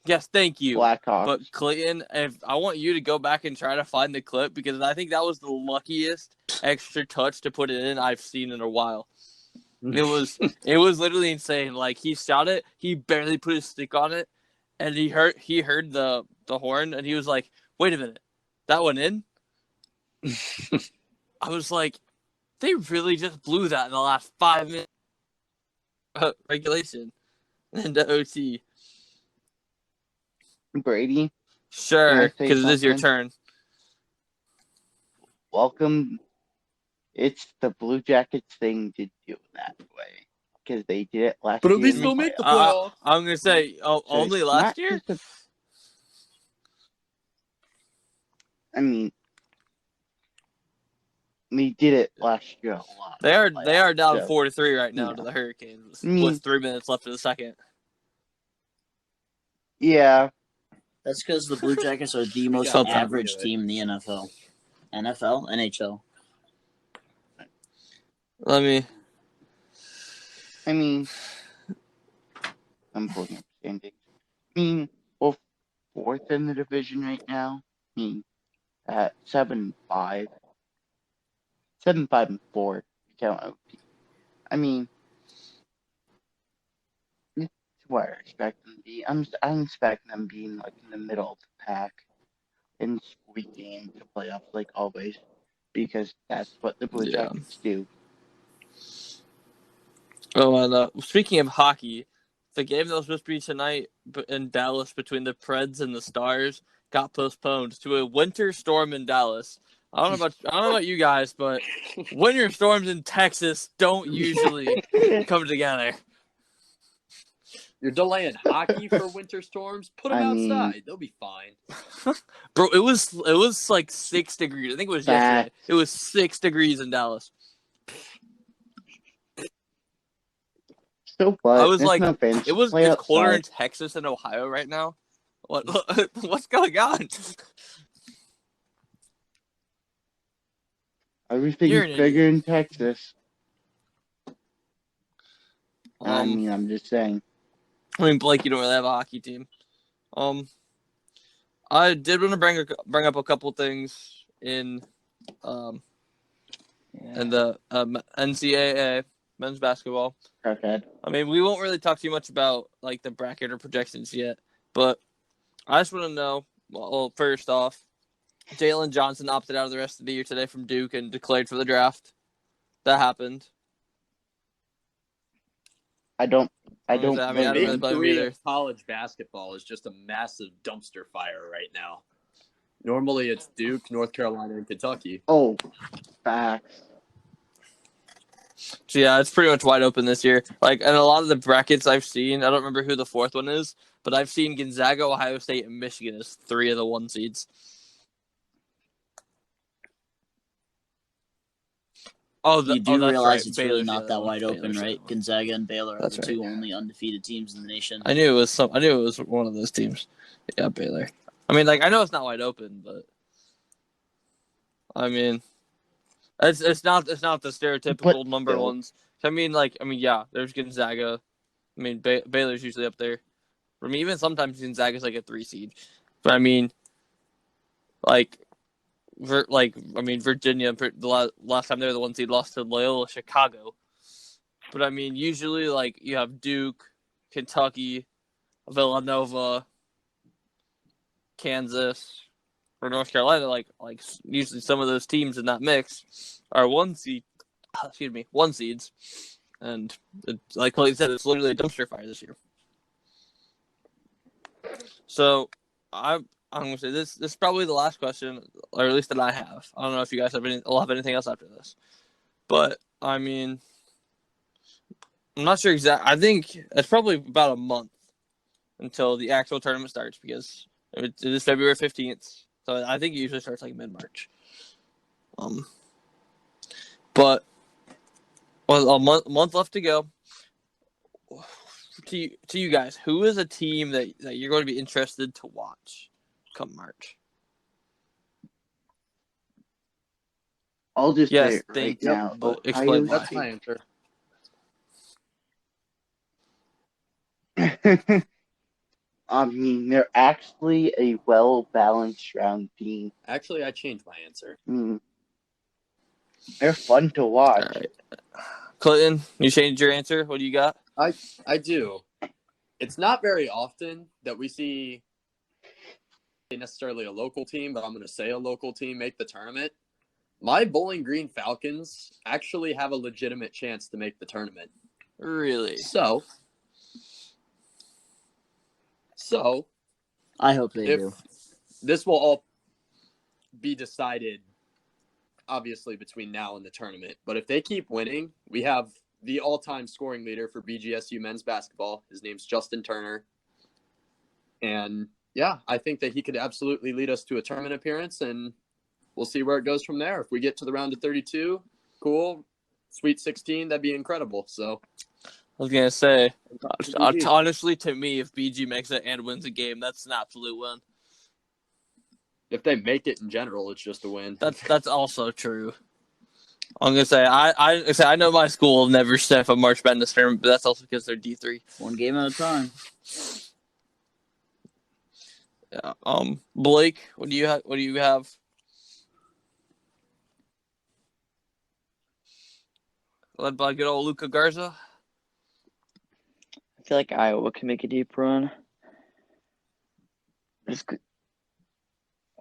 Speaker 4: Yes, thank you.
Speaker 6: Blackhawks.
Speaker 4: But Clayton, if I want you to go back and try to find the clip, because I think that was the luckiest extra touch to put it in I've seen in a while. It was literally insane. Like, he shot it, he barely put his stick on it, and he heard the horn, and he was like, "Wait a minute, that went in?" I was like, they really just blew that in the last 5 minutes of regulation into OT.
Speaker 6: Brady,
Speaker 4: Sure,
Speaker 6: Can I say
Speaker 4: because it is your
Speaker 6: something?
Speaker 4: turn.
Speaker 6: welcome. It's the Blue Jackets thing to do it that way because they did it last
Speaker 5: But at
Speaker 6: year.
Speaker 5: least
Speaker 6: in
Speaker 5: they'll
Speaker 6: the
Speaker 5: make the
Speaker 6: playoffs.
Speaker 5: playoffs.
Speaker 4: I'm gonna say
Speaker 6: So
Speaker 4: only
Speaker 6: it's
Speaker 4: last
Speaker 6: not
Speaker 4: year.
Speaker 6: just I mean, we did it last year a lot.
Speaker 4: They are
Speaker 6: in the
Speaker 4: down
Speaker 6: playoffs,
Speaker 4: 4-3 right now
Speaker 6: you
Speaker 4: to
Speaker 6: know.
Speaker 4: the Hurricanes
Speaker 6: I mean-
Speaker 4: with 3 minutes left in the second.
Speaker 6: Yeah,
Speaker 1: That's because the Blue Jackets are the most
Speaker 5: got
Speaker 4: time to
Speaker 1: average
Speaker 5: do it.
Speaker 1: team in the NFL. NFL, NHL.
Speaker 4: Let me.
Speaker 6: I mean, I'm pulling up standings. I mean, we're fourth in the division right now. I mean, at 7-5, 7-5-4. Count OT. I mean, it's where I expect them to be. I'm expecting them being like in the middle of the pack and squeaking into playoffs like always, because that's what the Blue
Speaker 4: Yeah.
Speaker 6: Jackets do.
Speaker 4: Oh, and speaking of hockey, the game that was supposed to be tonight in Dallas between the Preds and the Stars got postponed to a winter storm in Dallas. I don't know about you guys, but winter storms in Texas don't usually come together.
Speaker 5: You're delaying hockey for winter storms? Put them
Speaker 6: I mean-
Speaker 5: outside. They'll be fine.
Speaker 4: Bro, it was like 6 degrees. I think it was yesterday. It was 6 degrees in Dallas.
Speaker 6: So what?
Speaker 4: I was
Speaker 6: There's
Speaker 4: like,
Speaker 6: no fans
Speaker 4: it's
Speaker 6: to play
Speaker 4: colder in
Speaker 6: outside.
Speaker 4: Texas and Ohio right now. What's going on?
Speaker 6: Everything's
Speaker 4: You're an
Speaker 6: bigger
Speaker 4: idiot.
Speaker 6: in Texas. I mean, I'm just saying.
Speaker 4: Blake, you don't really have a hockey team. I did want to bring up a couple things in the NCAA men's basketball.
Speaker 6: Crackhead.
Speaker 4: I mean, we won't really talk too much about like the bracket or projections yet, but I just want to know. Well, first off, Jalen Johnson opted out of the rest of the year today from Duke and declared for the draft. That happened.
Speaker 6: I don't.
Speaker 4: I mean, I don't really
Speaker 5: Big
Speaker 4: blame him
Speaker 5: three
Speaker 4: either.
Speaker 5: of college basketball is just a massive dumpster fire right now. Normally it's Duke, North Carolina, and Kentucky.
Speaker 6: Oh, facts.
Speaker 4: So yeah, it's pretty much wide open this year. Like, and a lot of the brackets I've seen, I don't remember who the fourth one is, but I've seen Gonzaga, Ohio State, and Michigan as 3 of the 1 seeds.
Speaker 1: You do
Speaker 4: that's
Speaker 1: realize
Speaker 4: right.
Speaker 1: it's
Speaker 4: Baylor's
Speaker 1: really
Speaker 4: the
Speaker 1: not
Speaker 4: other
Speaker 1: that
Speaker 4: one.
Speaker 1: wide open,
Speaker 4: Baylor's the
Speaker 1: right?
Speaker 4: other one.
Speaker 1: Gonzaga and Baylor are
Speaker 4: That's
Speaker 1: the
Speaker 4: right.
Speaker 1: 2 only undefeated teams in the nation.
Speaker 4: I knew it was one of those teams. Yeah, Baylor. I mean, like, I know it's not wide open, but I mean, it's not the stereotypical
Speaker 6: But
Speaker 4: number
Speaker 6: still.
Speaker 4: ones. Yeah, there's Gonzaga. I mean, Baylor's usually up there. For me, even sometimes Gonzaga's like a 3 seed. But I mean, Virginia, the last time they were the 1 seed, lost to Loyola Chicago. But I mean, usually like you have Duke, Kentucky, Villanova, Kansas, or North Carolina, like usually some of those teams in that mix are one seeds, and like Clayton said, it's literally a dumpster fire this year. So I'm gonna say this is probably the last question, or at least that I have. I don't know if you guys will have anything else after this, but I mean, I'm not sure exactly. I think it's probably about a month until the actual tournament starts because it is February 15th. So I think it usually starts like mid-March. But a month left to go. To you guys, who is a team that you're going to be interested to watch come March?
Speaker 6: I'll just say
Speaker 4: Yes,
Speaker 6: it right
Speaker 4: thank
Speaker 6: now.
Speaker 4: you, but
Speaker 6: Ohio
Speaker 4: explain why.
Speaker 5: That's my answer.
Speaker 6: I mean, they're actually a well-balanced round team.
Speaker 5: Actually, I changed my answer.
Speaker 6: They're fun to watch.
Speaker 4: All right. Clinton, you changed your answer. What do you got?
Speaker 5: I do. It's not very often that we see necessarily a local team, but I'm going to say a local team make the tournament. My Bowling Green Falcons actually have a legitimate chance to make the tournament.
Speaker 4: Really?
Speaker 5: So
Speaker 1: I hope they
Speaker 5: if
Speaker 1: do.
Speaker 5: this will all be decided, obviously, between now and the tournament. But if they keep winning, we have the all-time scoring leader for BGSU men's basketball. His name's Justin Turner. And, yeah, I think that he could absolutely lead us to a tournament appearance, and we'll see where it goes from there. If we get to the round of 32, cool. Sweet 16, that'd be incredible. So
Speaker 4: I was going to say, honestly, to me, if BG makes it and wins a game, that's an absolute win.
Speaker 5: if they make it in general, it's just a win.
Speaker 4: That's also true. I'm gonna say I know my school will never step a March Madness tournament, but that's also because they're D3.
Speaker 1: One game at a time.
Speaker 4: Yeah. Blake, what do you have? What do you have? Led by good old Luca Garza.
Speaker 3: I feel like Iowa can make a deep run.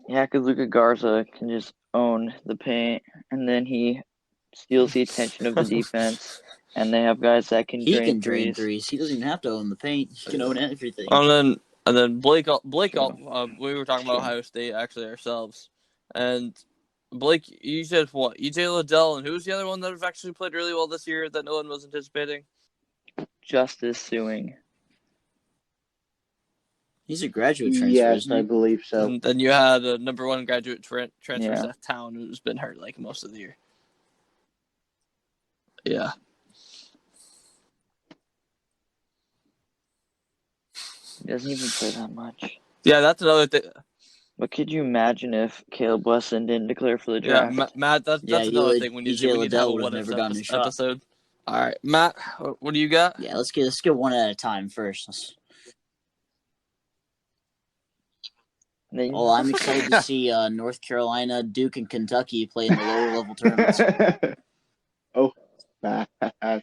Speaker 3: Yeah, because Luca Garza can just own the paint, and then he steals the attention of the defense, and they have guys that can
Speaker 1: He
Speaker 3: drain
Speaker 1: can drain
Speaker 3: threes.
Speaker 1: threes. He doesn't even have to own the paint. He can own everything.
Speaker 4: And then Blake,
Speaker 3: True.
Speaker 4: we were talking about Ohio State actually ourselves, and Blake, you said what? EJ Liddell, and who's the other one that have actually played really well this year that no one was anticipating?
Speaker 3: Justice suing.
Speaker 1: He's a graduate transfer,
Speaker 6: Yes,
Speaker 1: isn't
Speaker 6: I
Speaker 1: he?
Speaker 6: believe so.
Speaker 4: And then you had a number one graduate transfer,
Speaker 3: Yeah.
Speaker 4: Seth Town, who's been hurt like most of the year. Yeah.
Speaker 3: He doesn't even play that much.
Speaker 4: Yeah, that's another thing.
Speaker 3: But could you imagine if Caleb Wesson didn't declare for the
Speaker 4: Yeah,
Speaker 3: draft?
Speaker 4: Matt, that's another thing we need to
Speaker 1: EJ
Speaker 4: do. We need to have a
Speaker 1: Liddell would have
Speaker 4: what if
Speaker 1: never gotten a shot.
Speaker 4: episode. All right, Matt, what do you got?
Speaker 1: Yeah, let's get one at a time first. Oh, I'm excited to see North Carolina, Duke, and Kentucky play in the lower level tournaments.
Speaker 6: Oh,
Speaker 1: I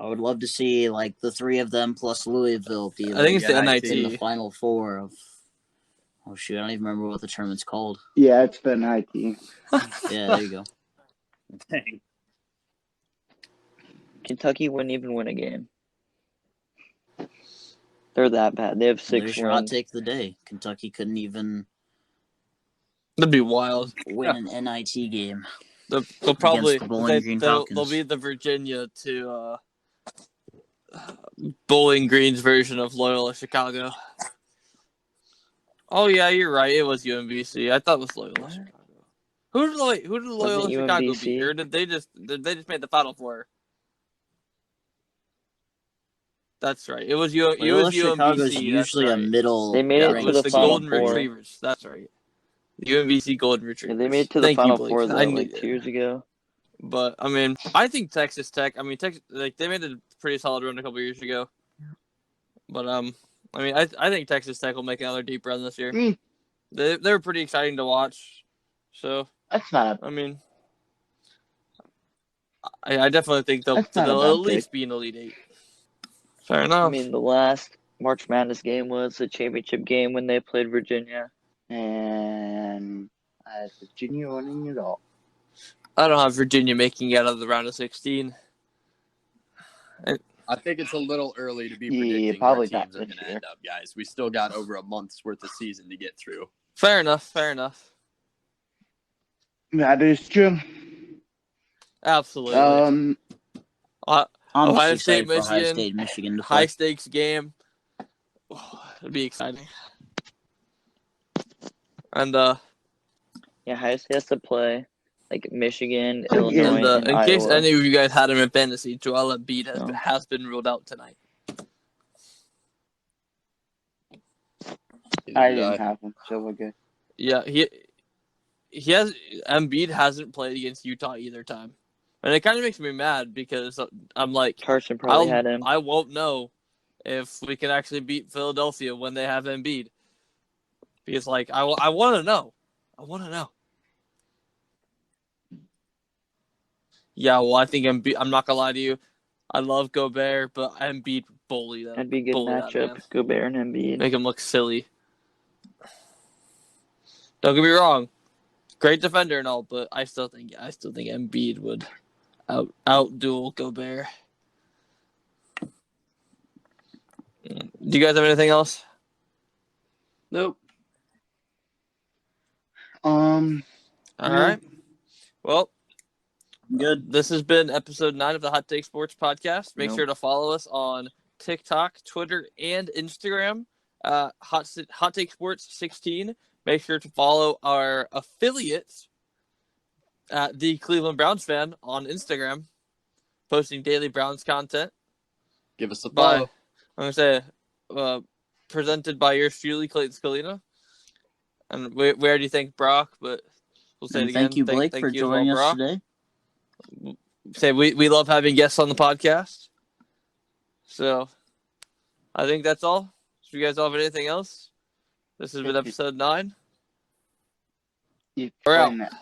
Speaker 1: would love to see like the three of them plus Louisville be.
Speaker 4: I think it's the
Speaker 5: NIT.
Speaker 1: in the
Speaker 4: NIT.
Speaker 1: Final Four of. Oh shoot! I don't even remember what the tournament's called.
Speaker 6: yeah, it's been IT.
Speaker 1: Yeah, there you go.
Speaker 5: Dang.
Speaker 3: Kentucky wouldn't even win a game. They're that bad. They have 6
Speaker 1: There's your hot
Speaker 3: wins.
Speaker 1: take of the day. Kentucky couldn't even
Speaker 4: That'd be wild.
Speaker 1: win an NIT game.
Speaker 4: They'll probably
Speaker 1: the Bowling Green
Speaker 4: they'll
Speaker 1: Falcons.
Speaker 4: be the Virginia to Bowling Green's version of Loyola Chicago. Oh yeah, you're right. It was UMBC. I thought it was Loyola Chicago. Who did Loyola
Speaker 3: it
Speaker 4: Chicago
Speaker 3: UMBC?
Speaker 4: beat? Or did they just made the Final Four? That's right. It was
Speaker 1: Loyola Chicago's
Speaker 4: UMBC.
Speaker 1: usually
Speaker 4: that's
Speaker 1: a
Speaker 4: right.
Speaker 1: middle.
Speaker 3: They made
Speaker 4: Yeah,
Speaker 3: it
Speaker 4: it
Speaker 3: to
Speaker 4: was
Speaker 3: the
Speaker 4: the
Speaker 3: Final
Speaker 4: Golden
Speaker 3: Four.
Speaker 4: Retrievers. That's right. The UMBC Golden Retrievers.
Speaker 3: Yeah, they made it to the
Speaker 4: Thank
Speaker 3: Final
Speaker 4: you, Blake.
Speaker 3: Four
Speaker 4: I
Speaker 3: though,
Speaker 4: knew
Speaker 3: like
Speaker 4: that.
Speaker 3: 2 years ago.
Speaker 4: But I mean, I think Texas Tech. I mean, Texas, like they made a pretty solid run a couple years ago. But I mean, I think Texas Tech will make another deep run this year. They're pretty exciting to watch. So
Speaker 6: That's not
Speaker 4: I mean, I definitely think they'll
Speaker 6: That's not a
Speaker 4: at
Speaker 6: bad
Speaker 4: least
Speaker 6: pick.
Speaker 4: be in the Elite Eight. Fair
Speaker 3: I
Speaker 4: enough.
Speaker 3: mean, the last March Madness game was the championship game when they played Virginia.
Speaker 6: And I had Virginia winning it all.
Speaker 4: I don't have Virginia making it out of the round of 16.
Speaker 5: I think it's a little early to be
Speaker 6: Yeah,
Speaker 5: predicting
Speaker 6: probably
Speaker 5: where
Speaker 6: not
Speaker 5: teams are
Speaker 6: this
Speaker 5: going to
Speaker 6: year.
Speaker 5: end up, guys. We still got over a month's worth of season to get through.
Speaker 4: Fair enough.
Speaker 6: That is true.
Speaker 4: Absolutely.
Speaker 1: I'm
Speaker 4: Ohio
Speaker 1: just
Speaker 4: State,
Speaker 1: excited for Ohio
Speaker 4: Michigan,
Speaker 1: State and Michigan to
Speaker 4: high
Speaker 1: play.
Speaker 4: stakes game. It'd be exciting. And
Speaker 3: Yeah, Ohio State has to play like Michigan,
Speaker 6: Again.
Speaker 3: Illinois, and
Speaker 4: in case
Speaker 3: Iowa.
Speaker 4: any of you guys had him in fantasy, Joel Embiid
Speaker 3: So.
Speaker 4: has been ruled out tonight.
Speaker 6: I didn't have him, so we're good.
Speaker 4: Yeah, Embiid hasn't played against Utah either time, and it kind of makes me mad because I'm like,
Speaker 3: Carson probably had him.
Speaker 4: I won't know if we can actually beat Philadelphia when they have Embiid, because like I want to know. Yeah, well, I think Embiid. I'm not gonna lie to you. I love Gobert, but Embiid bully that.
Speaker 3: That'd be a good
Speaker 4: bully that
Speaker 3: matchup.
Speaker 4: man.
Speaker 3: Gobert and Embiid.
Speaker 4: Make him look silly. Don't get me wrong, great defender and all, but I still think Embiid would outduel Gobert. Do you guys have anything else?
Speaker 5: Nope.
Speaker 4: All right. Well,
Speaker 1: Good.
Speaker 4: this has been episode 9 of the Hot Take Sports Podcast. Make
Speaker 3: Nope.
Speaker 4: sure to follow us on TikTok, Twitter, and Instagram. Hot Take Sports 16. Make sure to follow our affiliates at the Cleveland Browns Fan on Instagram, posting daily Browns content.
Speaker 5: Give us a
Speaker 4: By
Speaker 5: follow.
Speaker 4: I'm gonna say presented by yours truly, Clayton Scalina. And we already thank Brock, but we'll say
Speaker 1: And
Speaker 4: it again.
Speaker 1: thank you, Blake,
Speaker 4: thank
Speaker 1: for
Speaker 4: you as well,
Speaker 1: joining us
Speaker 4: Brock.
Speaker 1: today.
Speaker 4: Say we love having guests on the podcast. So I think that's all. If you guys all have anything else, this has been episode 9.
Speaker 6: You
Speaker 4: We're out.
Speaker 6: explain that.